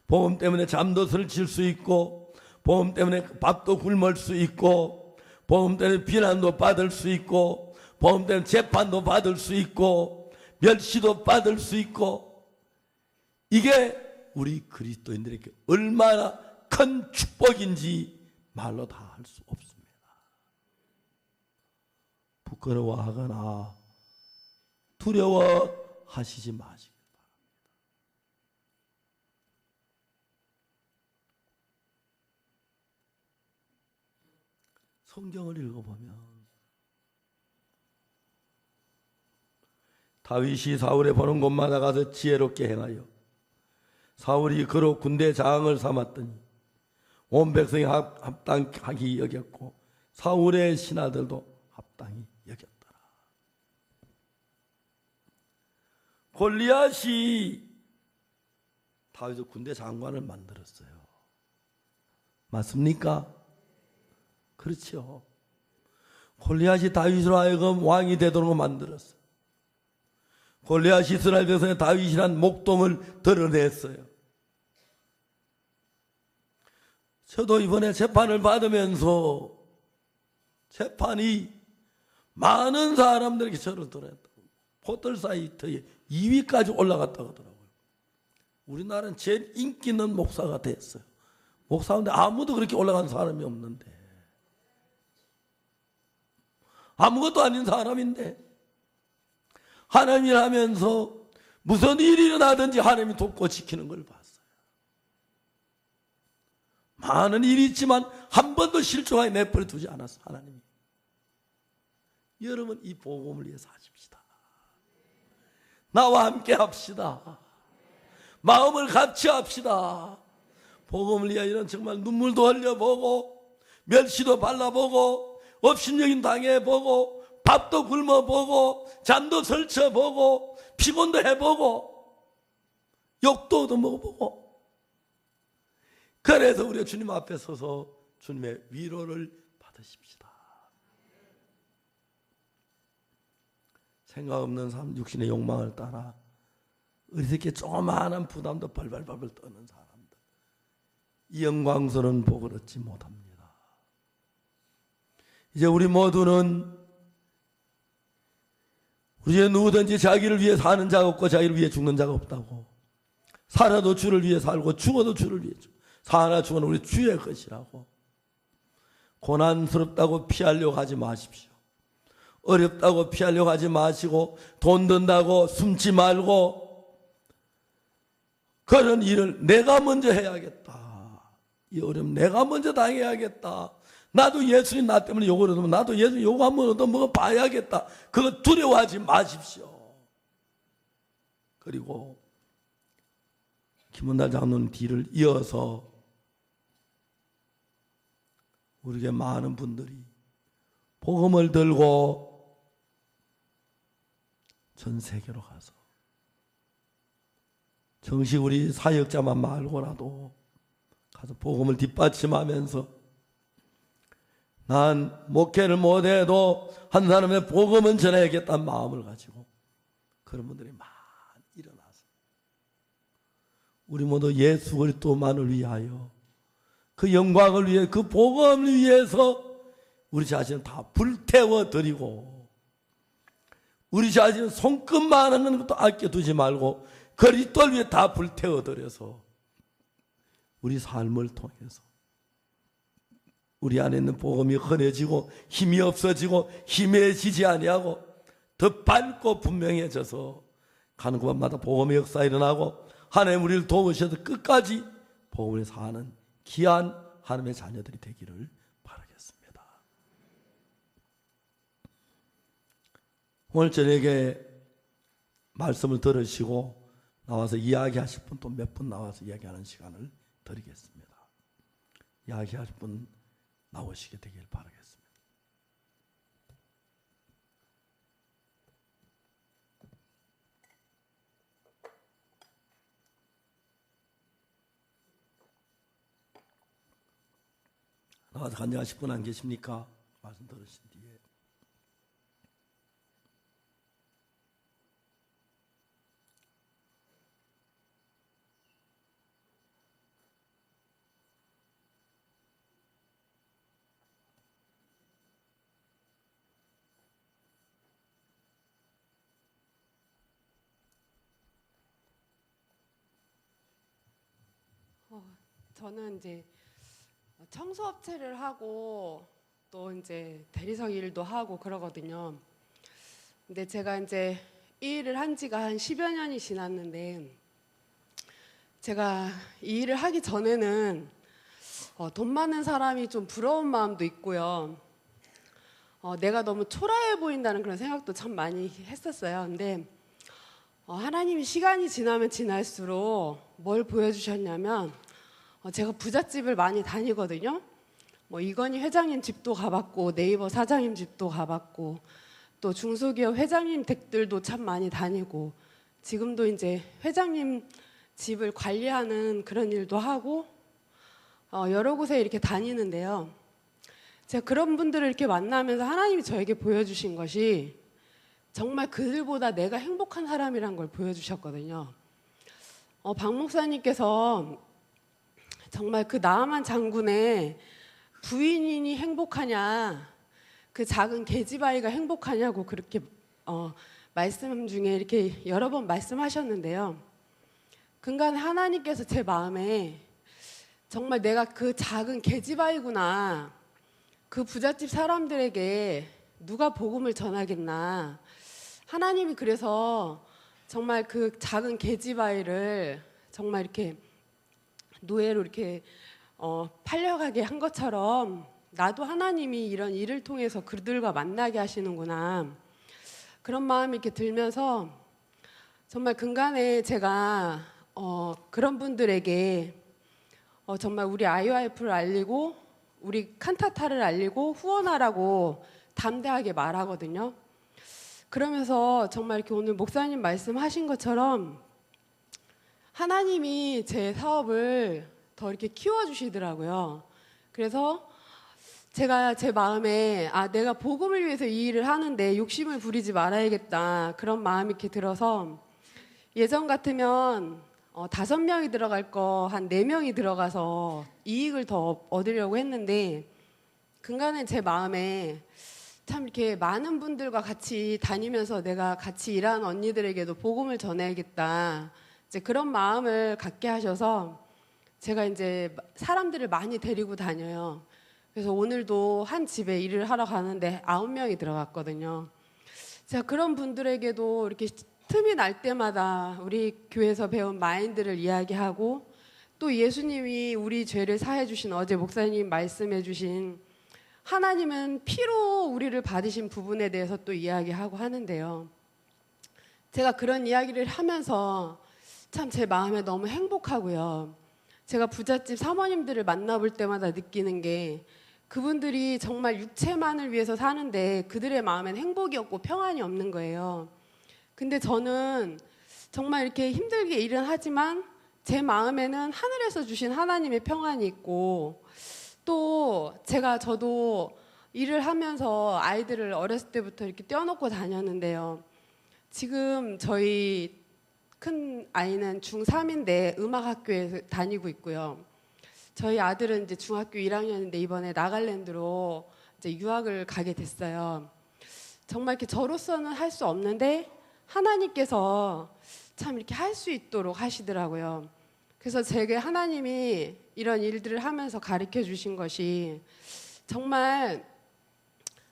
복음 때문에 잠도 설칠 수 있고 복음 때문에 밥도 굶을 수 있고 복음 때문에 비난도 받을 수 있고 복음 때문에 재판도 받을 수 있고 멸시도 받을 수 있고 이게 우리 그리스도인들에게 얼마나 큰 축복인지 말로 다 할 수 없습니다. 부끄러워하거나 두려워하시지 마시길 바랍니다. 성경을 읽어보면 다윗이 사울의 보는 곳마다 가서 지혜롭게 행하여 사울이 그로 군대 장을 삼았더니 온 백성이 합당하게 여겼고 사울의 신하들도 합당히 여겼더라. 골리앗이 다윗의 군대 장관을 만들었어요. 맞습니까? 그렇죠. 골리앗이 다윗으로 하여금 왕이 되도록 만들었어요. 골리앗이 이스라엘 백성의 다윗이란 목동을 드러냈어요. 저도 이번에 재판을 받으면서 재판이 많은 사람들에게 저를 드러냈다고. 포털 사이트에 2위까지 올라갔다고 하더라고요. 우리나라는 제일 인기 있는 목사가 됐어요. 목사인데 아무도 그렇게 올라간 사람이 없는데 아무것도 아닌 사람인데 하나님을 하면서 무슨 일이 일어나든지 하나님이 돕고 지키는 걸 봤어요. 많은 일이 있지만 한 번도 실족하게 내버려 두지 않았어 하나님이. 여러분 이 복음을 위해 사십시다. 나와 함께 합시다. 마음을 같이 합시다. 복음을 위하여는 정말 눈물도 흘려보고 멸시도 발라보고 업신여긴 당해보고 밥도 굶어보고 잠도 설쳐보고 피곤도 해보고 욕도 얻어먹어보고, 그래서 우리가 주님 앞에 서서 주님의 위로를 받으십시다. 생각 없는 삶, 육신의 욕망을 따라 이렇게 조그마한 부담도 발발발발 떠는 사람들, 이 영광스러운 복을 얻지 못합니다. 이제 우리 모두는 우리 중에 누구든지 자기를 위해 사는 자가 없고 자기를 위해 죽는 자가 없다고. 살아도 주를 위해 살고 죽어도 주를 위해 죽고, 사나 죽어는 우리 주의 것이라고. 고난스럽다고 피하려고 하지 마십시오. 어렵다고 피하려고 하지 마시고, 돈 든다고 숨지 말고, 그런 일을 내가 먼저 해야겠다. 이 어려움 내가 먼저 당해야겠다. 나도 예수님 나 때문에 욕을 얻으면 나도 예수님 욕 한번 얻어먹어 봐야겠다. 그거 두려워하지 마십시오. 그리고 김원달 장로님 뒤를 이어서 우리에게 많은 분들이 복음을 들고 전 세계로 가서 정식 우리 사역자만 말고라도 가서 복음을 뒷받침하면서 난 목회를 못해도 한 사람의 복음은 전해야겠다는 마음을 가지고 그런 분들이 많이 일어나서 우리 모두 예수 그리스도만을 위하여, 그 영광을 위해, 그 복음을 위해서 우리 자신을 다 불태워 드리고, 우리 자신은 손끝만 하는 것도 아껴두지 말고 그리스도를 위해 다 불태워 드려서 우리 삶을 통해서 우리 안에 있는 복음이 흔해지고 힘이 없어지고 희미해지지 아니하고 더 밝고 분명해져서 가는 곳마다 복음의 역사가 일어나고 하나님 우리를 도우셔서 끝까지 복음을 사는 귀한 하나님의 자녀들이 되기를 바라겠습니다. 오늘 저녁에 말씀을 들으시고 나와서 이야기하실 분, 또 몇 분 나와서 이야기하는 시간을 드리겠습니다. 이야기하실 분 나오시게 되길 바라겠습니다. 나와서 간증하실 분 안 계십니까? 말씀 들으신 뒤에. 저는 이제 청소업체를 하고 또 이제 대리석 일도 하고 그러거든요. 근데 제가 이제 이 일을 한 지가 한 10여 년이 지났는데, 제가 이 일을 하기 전에는 돈 많은 사람이 좀 부러운 마음도 있고요. 내가 너무 초라해 보인다는 그런 생각도 참 많이 했었어요. 근데 하나님이 시간이 지나면 지날수록 뭘 보여주셨냐면, 제가 부잣집을 많이 다니거든요. 뭐 이건희 회장님 집도 가봤고 네이버 사장님 집도 가봤고 또 중소기업 회장님 댁들도 참 많이 다니고, 지금도 이제 회장님 집을 관리하는 그런 일도 하고 여러 곳에 이렇게 다니는데요. 제가 그런 분들을 이렇게 만나면서 하나님이 저에게 보여주신 것이 정말 그들보다 내가 행복한 사람이란 걸 보여주셨거든요. 박 목사님께서 정말 그 나아만 장군의 부인이 행복하냐, 그 작은 계집아이가 행복하냐고 그렇게 말씀 중에 이렇게 여러 번 말씀하셨는데요. 그간 하나님께서 제 마음에 정말 내가 그 작은 계집아이구나, 그 부잣집 사람들에게 누가 복음을 전하겠나, 하나님이 그래서 정말 그 작은 계집아이를 정말 이렇게 노예로 이렇게 팔려가게 한 것처럼 나도 하나님이 이런 일을 통해서 그들과 만나게 하시는구나, 그런 마음이 이렇게 들면서 정말 근간에 제가 그런 분들에게 정말 우리 IYF를 알리고 우리 칸타타를 알리고 후원하라고 담대하게 말하거든요. 그러면서 정말 이렇게 오늘 목사님 말씀하신 것처럼 하나님이 제 사업을 더 이렇게 키워주시더라고요. 그래서 제가 제 마음에 내가 복음을 위해서 이 일을 하는데 욕심을 부리지 말아야겠다, 그런 마음이 이렇게 들어서 예전 같으면 5명이 들어갈 거 한 4명이 들어가서 이익을 더 얻으려고 했는데, 근간에 제 마음에 참 이렇게 많은 분들과 같이 다니면서 내가 같이 일하는 언니들에게도 복음을 전해야겠다, 이제 그런 마음을 갖게 하셔서 제가 이제 사람들을 많이 데리고 다녀요. 그래서 오늘도 한 집에 일을 하러 가는데 9명이 들어갔거든요. 제가 그런 분들에게도 이렇게 틈이 날 때마다 우리 교회에서 배운 마인드를 이야기하고, 또 예수님이 우리 죄를 사해 주신, 어제 목사님 말씀해 주신 하나님은 피로 우리를 받으신 부분에 대해서 또 이야기하고 하는데요. 제가 그런 이야기를 하면서 참 제 마음에 너무 행복하고요. 제가 부잣집 사모님들을 만나볼 때마다 느끼는 게, 그분들이 정말 육체만을 위해서 사는데 그들의 마음엔 행복이 없고 평안이 없는 거예요. 근데 저는 정말 이렇게 힘들게 일은 하지만 제 마음에는 하늘에서 주신 하나님의 평안이 있고, 또 저도 일을 하면서 아이들을 어렸을 때부터 이렇게 떼어놓고 다녔는데요. 지금 저희 큰 아이는 중3인데 음악학교에 다니고 있고요. 저희 아들은 이제 중학교 1학년인데 이번에 나갈랜드로 이제 유학을 가게 됐어요. 정말 이렇게 저로서는 할 수 없는데 하나님께서 참 이렇게 할 수 있도록 하시더라고요. 그래서 제게 하나님이 이런 일들을 하면서 가르쳐 주신 것이, 정말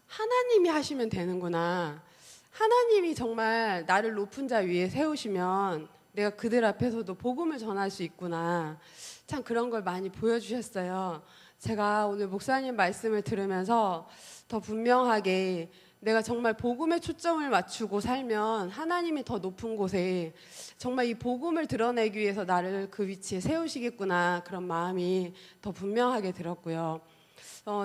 하나님이 하시면 되는구나. 하나님이 정말 나를 높은 자 위에 세우시면 내가 그들 앞에서도 복음을 전할 수 있구나. 참 그런 걸 많이 보여주셨어요. 제가 오늘 목사님 말씀을 들으면서 더 분명하게 내가 정말 복음에 초점을 맞추고 살면 하나님이 더 높은 곳에 정말 이 복음을 드러내기 위해서 나를 그 위치에 세우시겠구나, 그런 마음이 더 분명하게 들었고요.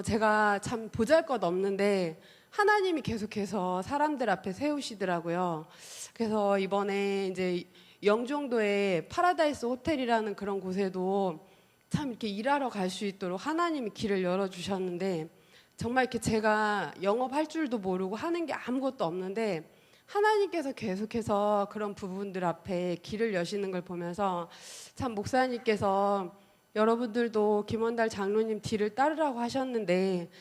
제가 참 보잘것없는데 하나님이 계속해서 사람들 앞에 세우시더라고요. 그래서 이번에 이제 영종도에 파라다이스 호텔이라는 그런 곳에도 참 이렇게 일하러 갈 수 있도록 하나님이 길을 열어주셨는데, 정말 이렇게 제가 영업할 줄도 모르고 하는 게 아무것도 없는데 하나님께서 계속해서 그런 부분들 앞에 길을 여시는 걸 보면서, 참 목사님께서 여러분들도 김원달 장로님 뒤를 따르라고 하셨는데,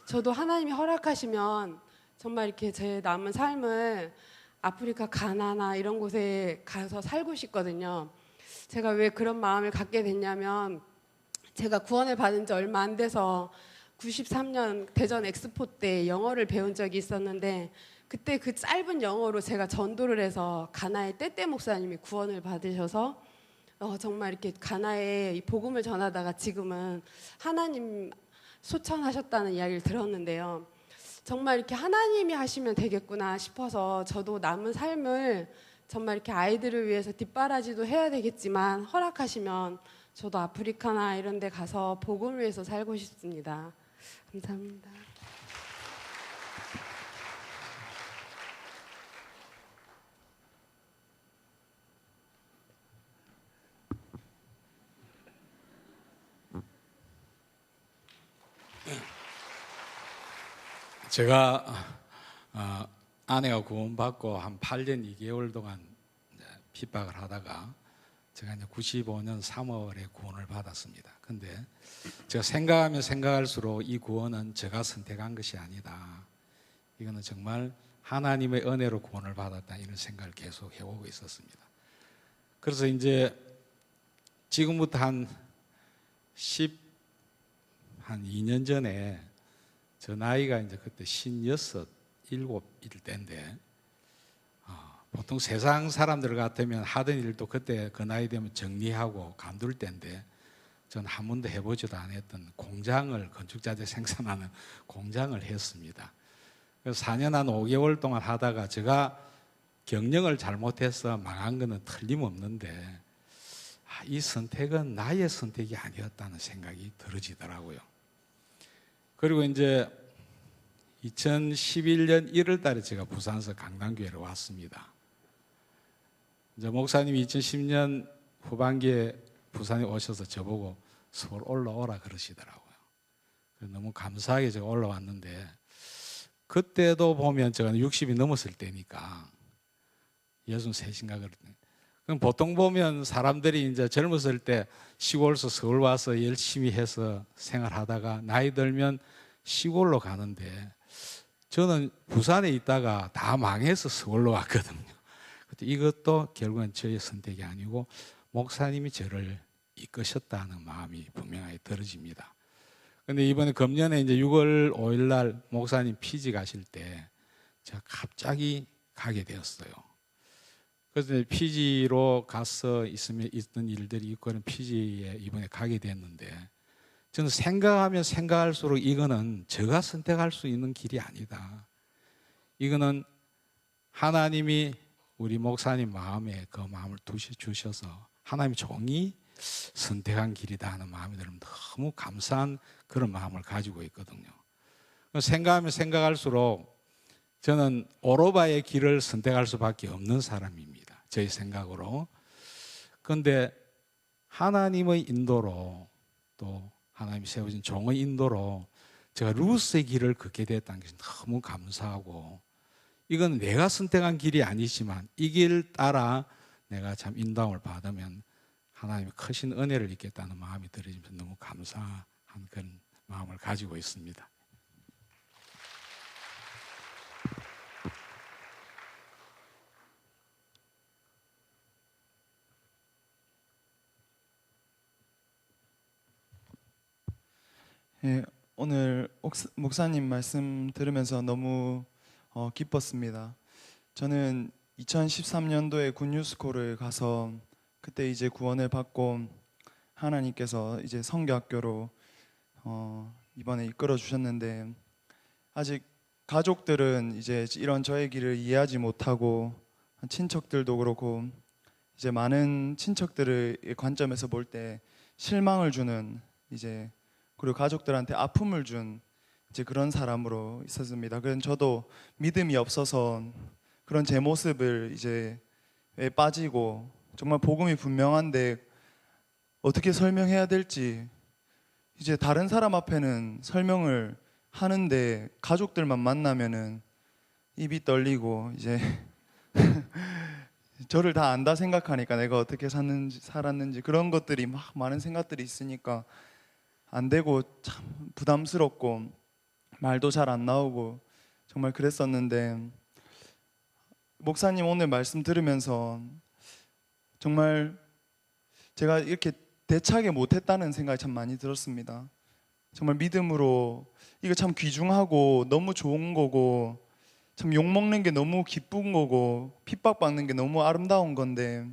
저도 하나님이 허락하시면 정말 이렇게 제 남은 삶을 아프리카 가나나 이런 곳에 가서 살고 싶거든요. 제가 왜 그런 마음을 갖게 됐냐면, 제가 구원을 받은 지 얼마 안 돼서 93년 대전 엑스포 때 영어를 배운 적이 있었는데, 그때 그 짧은 영어로 제가 전도를 해서 가나의 떼떼 목사님이 구원을 받으셔서 정말 이렇게 가나에 이 복음을 전하다가 지금은 하나님 소천하셨다는 이야기를 들었는데요. 정말 이렇게 하나님이 하시면 되겠구나 싶어서 저도 남은 삶을 정말 이렇게 아이들을 위해서 뒷바라지도 해야 되겠지만, 허락하시면 저도 아프리카나 이런 데 가서 복음을 위해서 살고 싶습니다. 감사합니다. 제가 아내가 구원받고 한 8년 2개월 동안 핍박을 하다가 제가 이제 95년 3월에 구원을 받았습니다. 근데 제가 생각하면 생각할수록 이 구원은 제가 선택한 것이 아니다. 이거는 정말 하나님의 은혜로 구원을 받았다, 이런 생각을 계속 해오고 있었습니다. 그래서 이제 지금부터 한 2년 전에 저 나이가 이제 그때 56, 7일 때인데, 보통 세상 사람들 같으면 하던 일도 그때 그 나이 되면 정리하고 간둘 때인데, 전 한 번도 해보지도 않았던 공장을, 건축자재 생산하는 공장을 했습니다. 그래서 4년 한 5개월 동안 하다가 제가 경영을 잘못해서 망한 것은 틀림없는데 이 선택은 나의 선택이 아니었다는 생각이 들어지더라고요. 그리고 이제 2011년 1월 달에 제가 부산에서 강남교회로 왔습니다. 이제 목사님이 2010년 후반기에 부산에 오셔서 저보고 서울 올라오라 그러시더라고요. 너무 감사하게 제가 올라왔는데, 그때도 보면 제가 60이 넘었을 때니까 63인가 그랬더니, 그럼 보통 보면 사람들이 이제 젊었을 때 시골에서 서울 와서 열심히 해서 생활하다가 나이 들면 시골로 가는데, 저는 부산에 있다가 다 망해서 서울로 왔거든요. 이것도 결국은 저의 선택이 아니고 목사님이 저를 이끄셨다는 마음이 분명하게 들어집니다. 근데 이번에 금년에 이제 6월 5일 날 목사님 피지 가실 때 제가 갑자기 가게 되었어요. 그래서 피지로 가서 있던 일들이 있고는 피지에 이번에 가게 됐는데, 저는 생각하면 생각할수록 이거는 제가 선택할 수 있는 길이 아니다. 이거는 하나님이 우리 목사님 마음에 그 마음을 주셔서 하나님이 종이 선택한 길이다 하는 마음이 들면 너무 감사한 그런 마음을 가지고 있거든요. 생각하면 생각할수록 저는 오로바의 길을 선택할 수밖에 없는 사람입니다. 저의 생각으로. 그런데 하나님의 인도로, 또 하나님이 세우신 종의 인도로 제가 루스의 길을 걷게 됐다는 것이 너무 감사하고, 이건 내가 선택한 길이 아니지만 이 길 따라 내가 참 인도함을 받으면 하나님의 크신 은혜를 입겠다는 마음이 들어지면서 너무 감사한 그런 마음을 가지고 있습니다. 예, 오늘 목사님 말씀 들으면서 너무 기뻤습니다. 저는 2013년도에 군유스코를 가서 그때 이제 구원을 받고 하나님께서 이제 성교학교로 이번에 이끌어 주셨는데, 아직 가족들은 이제 이런 저의 길을 이해하지 못하고, 친척들도 그렇고 이제 많은 친척들의 관점에서 볼 때 실망을 주는, 이제 그리고 가족들한테 아픔을 준 이제 그런 사람으로 있었습니다. 그래서 저도 믿음이 없어서 그런 제 모습을 이제 빠지고, 정말 복음이 분명한데 어떻게 설명해야 될지, 이제 다른 사람 앞에는 설명을 하는데 가족들만 만나면은 입이 떨리고, 이제 저를 다 안다 생각하니까 내가 어떻게 살았는지 그런 것들이 막 많은 생각들이 있으니까 안 되고 참 부담스럽고 말도 잘 안 나오고 정말 그랬었는데, 목사님 오늘 말씀 들으면서 정말 제가 이렇게 대차게 못했다는 생각이 참 많이 들었습니다. 정말 믿음으로 이거 참 귀중하고 너무 좋은 거고, 참 욕먹는 게 너무 기쁜 거고, 핍박받는 게 너무 아름다운 건데,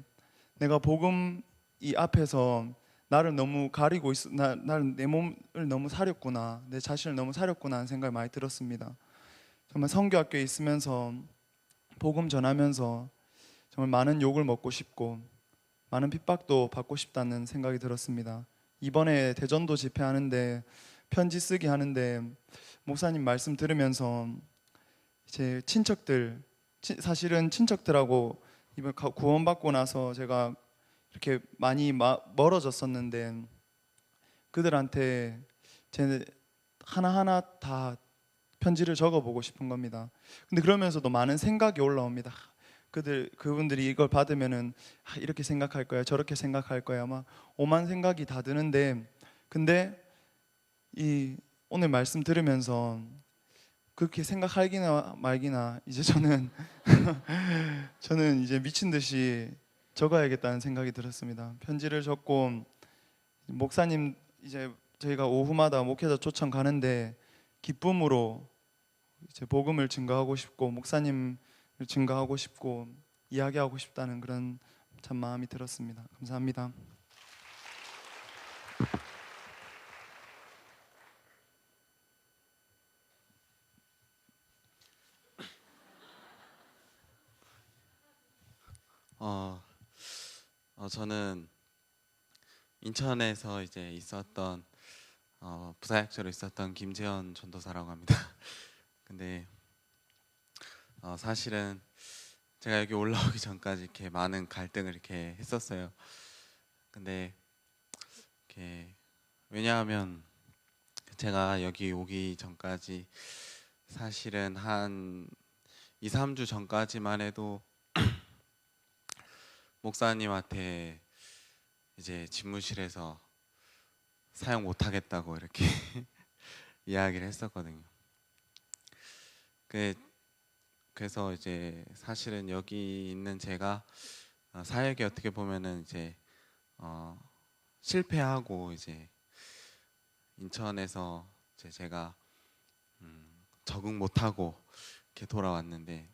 내가 복음 이 앞에서 나를 너무 가리고 나를 내 몸을 너무 사렸구나, 내 자신을 너무 사렸구나 하는 생각이 많이 들었습니다. 정말 성교학교에 있으면서 복음 전하면서 정말 많은 욕을 먹고 싶고 많은 핍박도 받고 싶다는 생각이 들었습니다. 이번에 대전도 집회하는데 편지 쓰기 하는데 목사님 말씀 들으면서 제 친척들, 사실은 친척들하고 이번 구원받고 나서 제가 이렇게 많이 멀어졌었는데, 그들한테 제 하나하나 다 편지를 적어보고 싶은 겁니다. 근데 그러면서도 많은 생각이 올라옵니다. 그분들이 이걸 받으면은 이렇게 생각할 거야, 저렇게 생각할 거야, 막 오만 생각이 다 드는데, 근데 이 오늘 말씀 들으면서 그렇게 생각하기나 말기나 이제 저는 저는 이제 미친 듯이 적어야겠다는 생각이 들었습니다. 편지를 적고, 목사님 이제 저희가 오후마다 목회자 초청 가는데 기쁨으로 이제 복음을 증거하고 싶고 목사님을 증거하고 싶고 이야기하고 싶다는 그런 참 마음이 들었습니다. 감사합니다. 저는 인천에서 이제 있었던 부사역자로 있었던 김재현 전도사라고 합니다. 근데 사실은 제가 여기 올라오기 전까지 이렇게 많은 갈등을 이렇게 했었어요. 근데 이렇게 왜냐하면 제가 여기 오기 전까지 사실은 한 2, 3주 전까지만 해도 목사님한테 이제 집무실에서 사용 못 하겠다고 이렇게 이야기를 했었거든요. 그래서 이제 사실은 여기 있는 제가 사역이 어떻게 보면은 이제 실패하고 이제 인천에서 이제 제가 적응 못하고 이렇게 돌아왔는데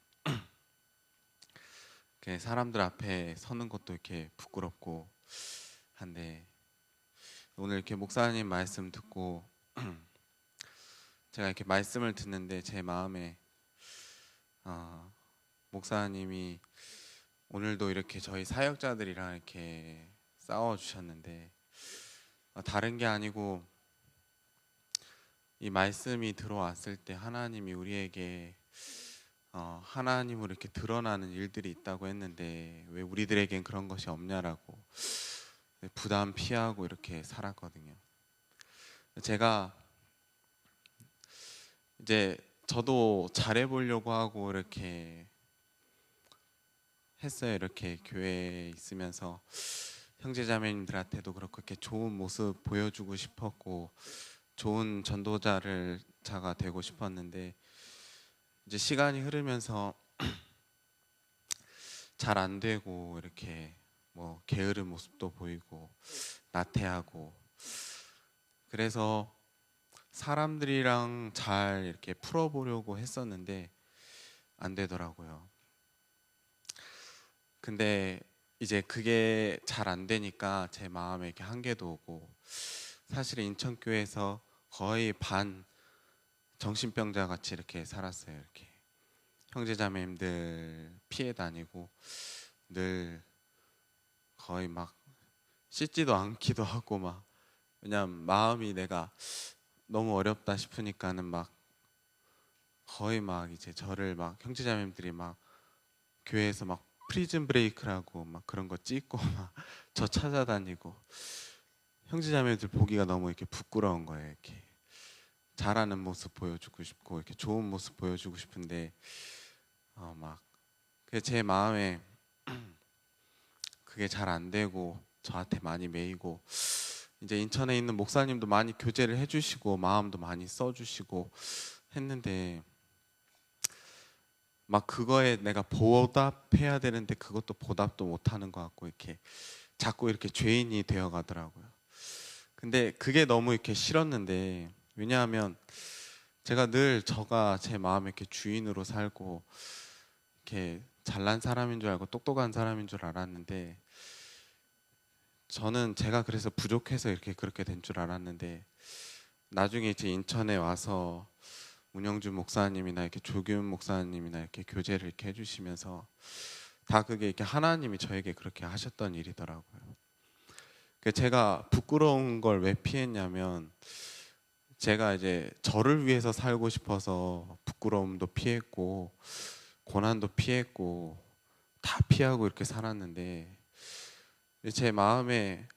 이렇게 사람들 앞에 서는 것도 이렇게 부끄럽고 한데 오늘 이렇게 목사님 말씀 듣고 제가 이렇게 말씀을 듣는데 제 마음에 목사님이 오늘도 이렇게 저희 사역자들이랑 이렇게 싸워 주셨는데 다른 게 아니고 이 말씀이 들어왔을 때 하나님이 우리에게 하나님으로 이렇게 드러나는 일들이 있다고 했는데 왜 우리들에겐 그런 것이 없냐라고 부담 피하고 이렇게 살았거든요. 제가 이제 저도 잘해보려고 하고 이렇게 했어요. 이렇게 교회에 있으면서 형제자매님들한테도 그렇고 이렇게 좋은 모습 보여주고 싶었고 좋은 전도자가 되고 싶었는데 이제 시간이 흐르면서 잘 안 되고 이렇게 뭐 게으른 모습도 보이고 나태하고 그래서 사람들이랑 잘 이렇게 풀어보려고 했었는데 안 되더라고요. 근데 이제 그게 잘 안 되니까 제 마음에 이렇게 한계도 오고 사실 인천교회에서 거의 반 정신병자 같이 이렇게 살았어요. 이렇게 형제자매님들 피해 다니고 늘 거의 막 씻지도 않기도 하고 막 왜냐면 마음이 내가 너무 어렵다 싶으니까는 막 거의 막 이제 저를 막 형제자매님들이 막 교회에서 막 프리즌 브레이크라고 막 그런 거 찍고 막 저 찾아다니고 형제자매들 보기가 너무 이렇게 부끄러운 거예요. 이렇게 잘하는 모습 보여주고 싶고 이렇게 좋은 모습 보여주고 싶은데 막 제 마음에 그게 잘 안 되고 저한테 많이 매이고 이제 인천에 있는 목사님도 많이 교제를 해주시고 마음도 많이 써주시고 했는데 막 그거에 내가 보답해야 되는데 그것도 보답도 못하는 것 같고 이렇게 자꾸 이렇게 죄인이 되어 가더라고요. 근데 그게 너무 이렇게 싫었는데 왜냐하면 제가 늘 저가 제 마음에 이렇게 주인으로 살고 이렇게 잘난 사람인 줄 알고 똑똑한 사람인 줄 알았는데 저는 제가 그래서 부족해서 이렇게 그렇게 된 줄 알았는데 나중에 이제 인천에 와서 문영준 목사님이나 이렇게 조규현 목사님이나 이렇게 교제를 이렇게 해주시면서 다 그게 이렇게 하나님이 저에게 그렇게 하셨던 일이더라고요. 제가 부끄러운 걸 왜 피했냐면 제가 이제 저를 위해서 살고 싶어서 부끄러움도 피했고 고난도 피했고 다 피하고 이렇게 살았는데 제 마음에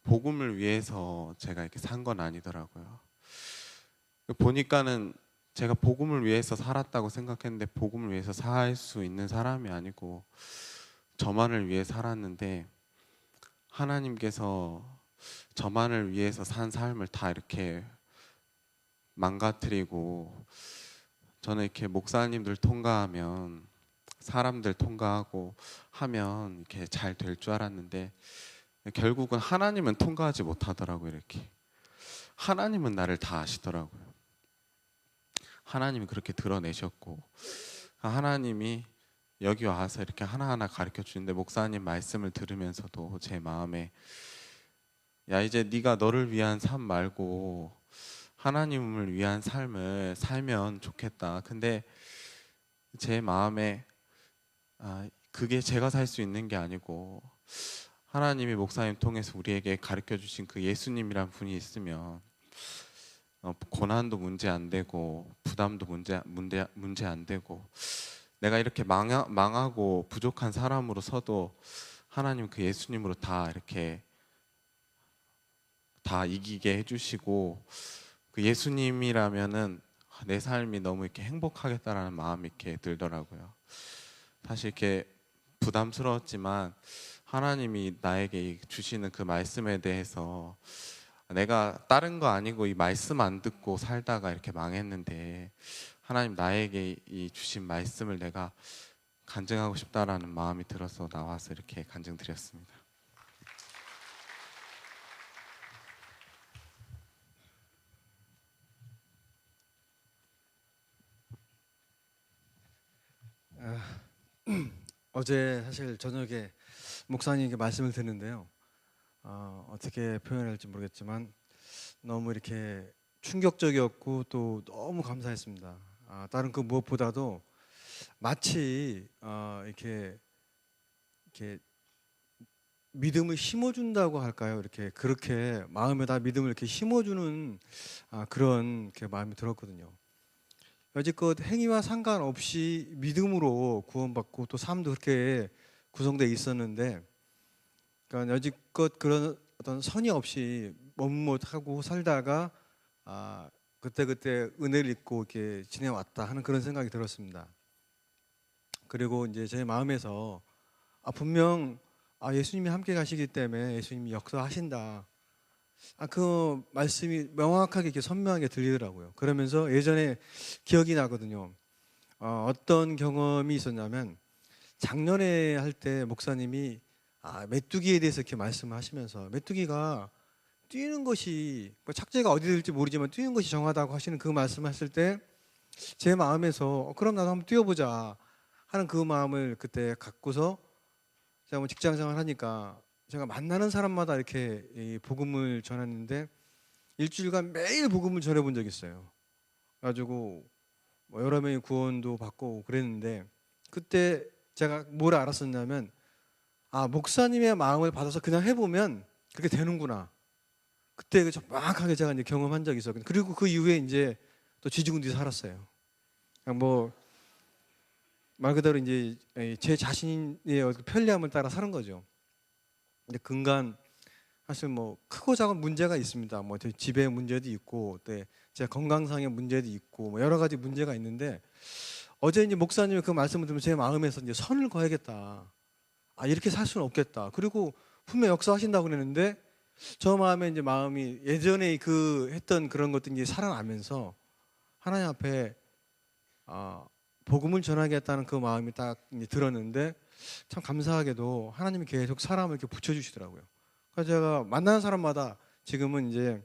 복음을 위해서 제가 이렇게 산 건 아니더라고요. 보니까는 제가 복음을 위해서 살았다고 생각했는데 복음을 위해서 살 수 있는 사람이 아니고 저만을 위해 살았는데 하나님께서 저만을 위해서 산 삶을 다 이렇게 망가뜨리고 저는 이렇게 목사님들 통과하면 사람들 통과하고 하면 이렇게 잘 될 줄 알았는데 결국은 하나님은 통과하지 못하더라고요. 이렇게 하나님은 나를 다 아시더라고요. 하나님이 그렇게 드러내셨고 하나님이 여기 와서 이렇게 하나하나 가르쳐 주는데 목사님 말씀을 들으면서도 제 마음에 야 이제 네가 너를 위한 삶 말고 하나님을 위한 삶을 살면 좋겠다. 근데 제 마음에 그게 제가 살 수 있는 게 아니고 하나님이 목사님 통해서 우리에게 가르쳐 주신 그 예수님이란 분이 있으면 고난도 문제 안 되고 부담도 문제 안 되고 내가 이렇게 망하고 부족한 사람으로서도 하나님 그 예수님으로 다 이렇게 다 이기게 해주시고 그 예수님이라면은 내 삶이 너무 이렇게 행복하겠다라는 마음이 이렇게 들더라고요. 사실 이렇게 부담스러웠지만 하나님이 나에게 주시는 그 말씀에 대해서 내가 다른 거 아니고 이 말씀 안 듣고 살다가 이렇게 망했는데 하나님 나에게 이 주신 말씀을 내가 간증하고 싶다라는 마음이 들어서 나와서 이렇게 간증드렸습니다. 어제 사실 저녁에 목사님께 말씀을 듣는데요. 어떻게 표현할지 모르겠지만 너무 이렇게 충격적이었고 또 너무 감사했습니다. 다른 그 무엇보다도 마치 이렇게 믿음을 심어준다고 할까요? 이렇게 그렇게 마음에다 믿음을 이렇게 심어주는 그런 이렇게 마음이 들었거든요. 여지껏 행위와 상관없이 믿음으로 구원받고 또 삶도 그렇게 구성되어 있었는데, 그러니까 여지껏 그런 어떤 선이 없이 못하고 살다가 그때 은혜를 입고 이렇게 지내왔다 하는 그런 생각이 들었습니다. 그리고 이제 제 마음에서 분명 예수님이 함께 가시기 때문에 예수님이 역사하신다. 그 말씀이 명확하게 이렇게 선명하게 들리더라고요. 그러면서 예전에 기억이 나거든요. 어떤 경험이 있었냐면 작년에 할 때 목사님이 메뚜기에 대해서 이렇게 말씀하시면서 메뚜기가 뛰는 것이 착지가 어디 될지 모르지만 뛰는 것이 정하다고 하시는 그 말씀하실 때 제 마음에서 그럼 나도 한번 뛰어보자 하는 그 마음을 그때 갖고서 제가 뭐 직장생활 하니까 제가 만나는 사람마다 이렇게 이 복음을 전했는데 일주일간 매일 복음을 전해본 적이 있어요. 그래가지고 뭐 여러 명이 구원도 받고 그랬는데 그때 제가 뭘 알았었냐면 목사님의 마음을 받아서 그냥 해보면 그렇게 되는구나. 그때 정확하게 제가 이제 경험한 적이 있었거든요. 그리고 그 이후에 이제 또 쥐죽은 뒤 살았어요. 그냥 뭐 말 그대로 이제 제 자신의 편리함을 따라 사는 거죠. 근데 근간 사실 뭐 크고 작은 문제가 있습니다. 뭐 제 집에 문제도 있고, 또 제 건강상의 문제도 있고, 뭐 여러 가지 문제가 있는데 어제 이제 목사님의 그 말씀을 들으면 제 마음에서 이제 선을 그어야겠다. 이렇게 살 수는 없겠다. 그리고 분명 역사하신다고 그랬는데 저 마음에 이제 마음이 예전에 그 했던 그런 것들이 이제 살아나면서 하나님 앞에 복음을 전하겠다는 그 마음이 딱 이제 들었는데 참 감사하게도 하나님이 계속 사람을 이렇게 붙여주시더라고요. 그래서 제가 만나는 사람마다 지금은 이제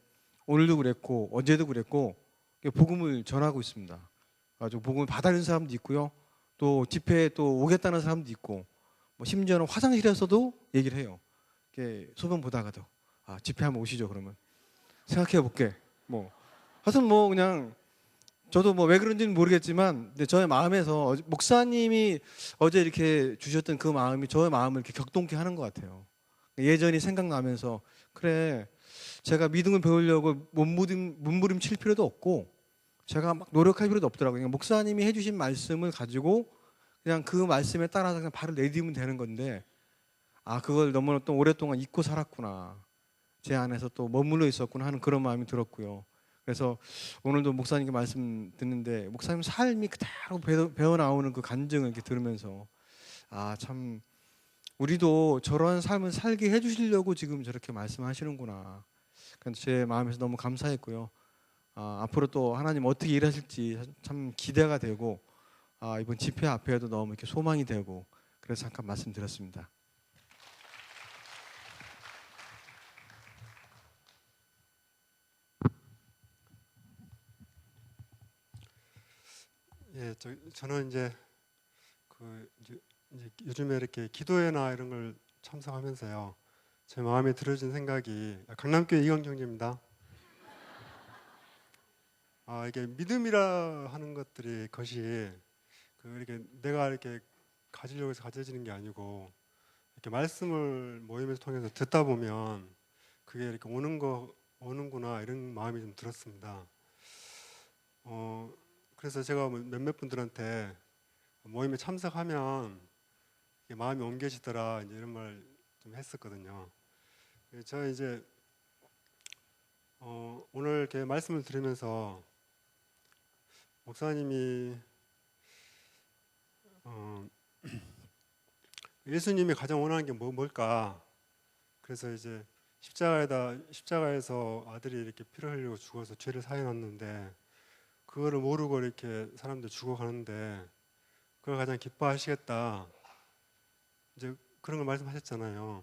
오늘도 그랬고 어제도 그랬고 복음을 전하고 있습니다. 가지고 복음을 받아들이는 사람도 있고요. 또 집회에 또 오겠다는 사람도 있고, 뭐 심지어는 화장실에서도 얘기를 해요. 이렇게 소변 보다가도 집회 한번 오시죠 그러면 생각해 볼게. 뭐 하여튼 뭐 그냥 저도 뭐 왜 그런지는 모르겠지만 근데 저의 마음에서 목사님이 어제 이렇게 주셨던 그 마음이 저의 마음을 이렇게 격동케 하는 것 같아요. 예전이 생각나면서 그래 제가 믿음을 배우려고 몸부림칠 필요도 없고 제가 막 노력할 필요도 없더라고요. 그냥 목사님이 해주신 말씀을 가지고 그냥 그 말씀에 따라서 그냥 발을 내디우면 되는 건데 그걸 너무 또 오랫동안 잊고 살았구나. 제 안에서 또 머물러 있었구나 하는 그런 마음이 들었고요. 그래서 오늘도 목사님께 말씀 듣는데 목사님 삶이 그대로 배어 나오는 그 간증을 이렇게 들으면서 참 우리도 저런 삶을 살게 해주시려고 지금 저렇게 말씀하시는구나. 그래서 제 마음에서 너무 감사했고요. 앞으로 또 하나님 어떻게 일하실지 참 기대가 되고 이번 집회 앞에도 너무 이렇게 소망이 되고 그래서 잠깐 말씀드렸습니다. 예, 저는 이제 이제 요즘에 이렇게 기도회나 이런 걸 참석하면서요, 제 마음에 들어진 생각이 강남교회 이광정입니다. 이게 믿음이라 하는 것들이 것이 이렇게 내가 이렇게 가지려고 해서 가져지는 게 아니고 이렇게 말씀을 모임을 통해서 듣다 보면 그게 이렇게 오는구나 이런 마음이 좀 들었습니다. 그래서 제가 몇몇 분들한테 모임에 참석하면 이게 마음이 옮겨지더라 이제 이런 말 좀 했었거든요. 저 이제 오늘 이렇게 말씀을 들으면서 목사님이 예수님이 가장 원하는 게 뭘까? 그래서 이제 십자가에서 아들이 이렇게 피를 흘리고 죽어서 죄를 사해놨는데 그거를 모르고 이렇게 사람들 죽어가는데 그걸 가장 기뻐하시겠다. 이제 그런 걸 말씀하셨잖아요.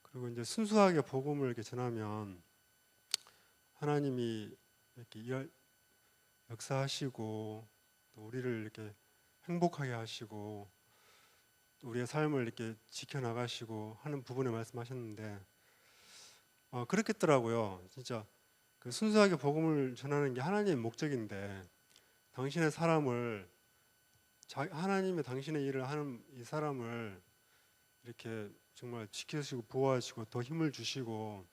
그리고 이제 순수하게 복음을 이렇게 전하면 하나님이 이렇게 역사하시고 또 우리를 이렇게 행복하게 하시고 또 우리의 삶을 이렇게 지켜나가시고 하는 부분에 말씀하셨는데 그렇겠더라고요. 진짜 그 순수하게 복음을 전하는 게 하나님의 목적인데 당신의 사람을 하나님의 당신의 일을 하는 이 사람을 이렇게 정말 지켜주시고 보호하시고 더 힘을 주시고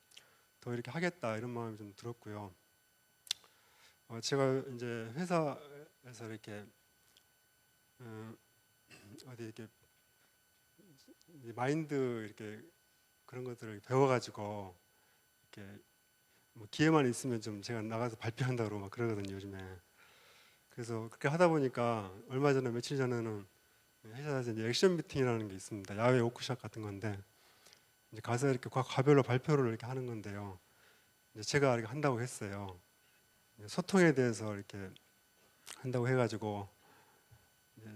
더 이렇게 하겠다 이런 마음이 좀 들었고요. 제가 이제 회사에서 이렇게 어디 이렇게 마인드 이렇게 그런 것들을 배워가지고 이렇게 뭐 기회만 있으면 좀 제가 나가서 발표한다고 막 그러거든요 요즘에. 그래서 그렇게 하다 보니까 얼마 전에 며칠 전에는 회사에서 이제 액션 미팅이라는 게 있습니다. 야외 워크숍 같은 건데 이제 가서 이렇게 과별로 발표를 이렇게 하는 건데요. 이제 제가 이렇게 한다고 했어요. 소통에 대해서 이렇게 한다고 해가지고 이제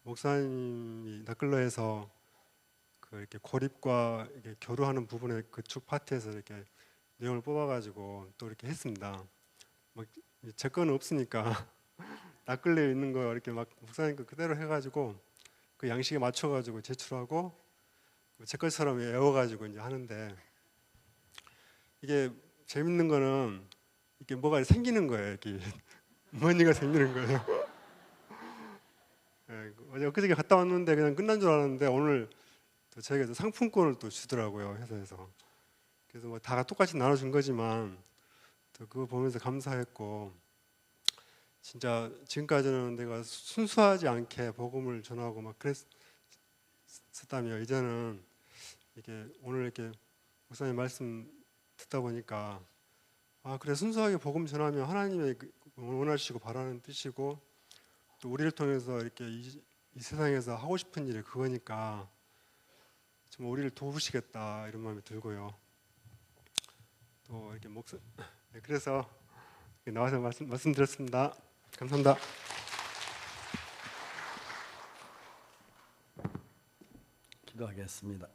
목사님이 나클러에서 그 이렇게 고립과 이렇게 교류하는 부분에 그쪽 파트에서 이렇게 내용을 뽑아가지고 또 이렇게 했습니다. 제 거는 없으니까 나클러에 있는 거 이렇게 막 목사님 거 그대로 해가지고 그 양식에 맞춰가지고 제출하고 제 것처럼 외워가지고 이제 하는데 이게 재밌는 거는 이게 뭐가 생기는 거예요. 이렇게 머니가 생기는 거예요. 어제 엊그저께 갔다 왔는데 그냥 끝난 줄 알았는데 오늘 또 저에게 상품권을 또 주더라고요 회사에서. 그래서 뭐 다 똑같이 나눠준 거지만 또 그거 보면서 감사했고 진짜 지금까지는 내가 순수하지 않게 복음을 전하고 막 그랬었다며 이제는 이게 오늘 이렇게 목사님 말씀 듣다 보니까 그래 순수하게 복음 전하면 하나님의 원하시고 바라는 뜻이고 또 우리를 통해서 이렇게 이 세상에서 하고 싶은 일이 그거니까 정말 우리를 도우시겠다 이런 마음이 들고요. 또 이렇게 그래서 나와서 말씀드렸습니다. 감사합니다. 기도하겠습니다.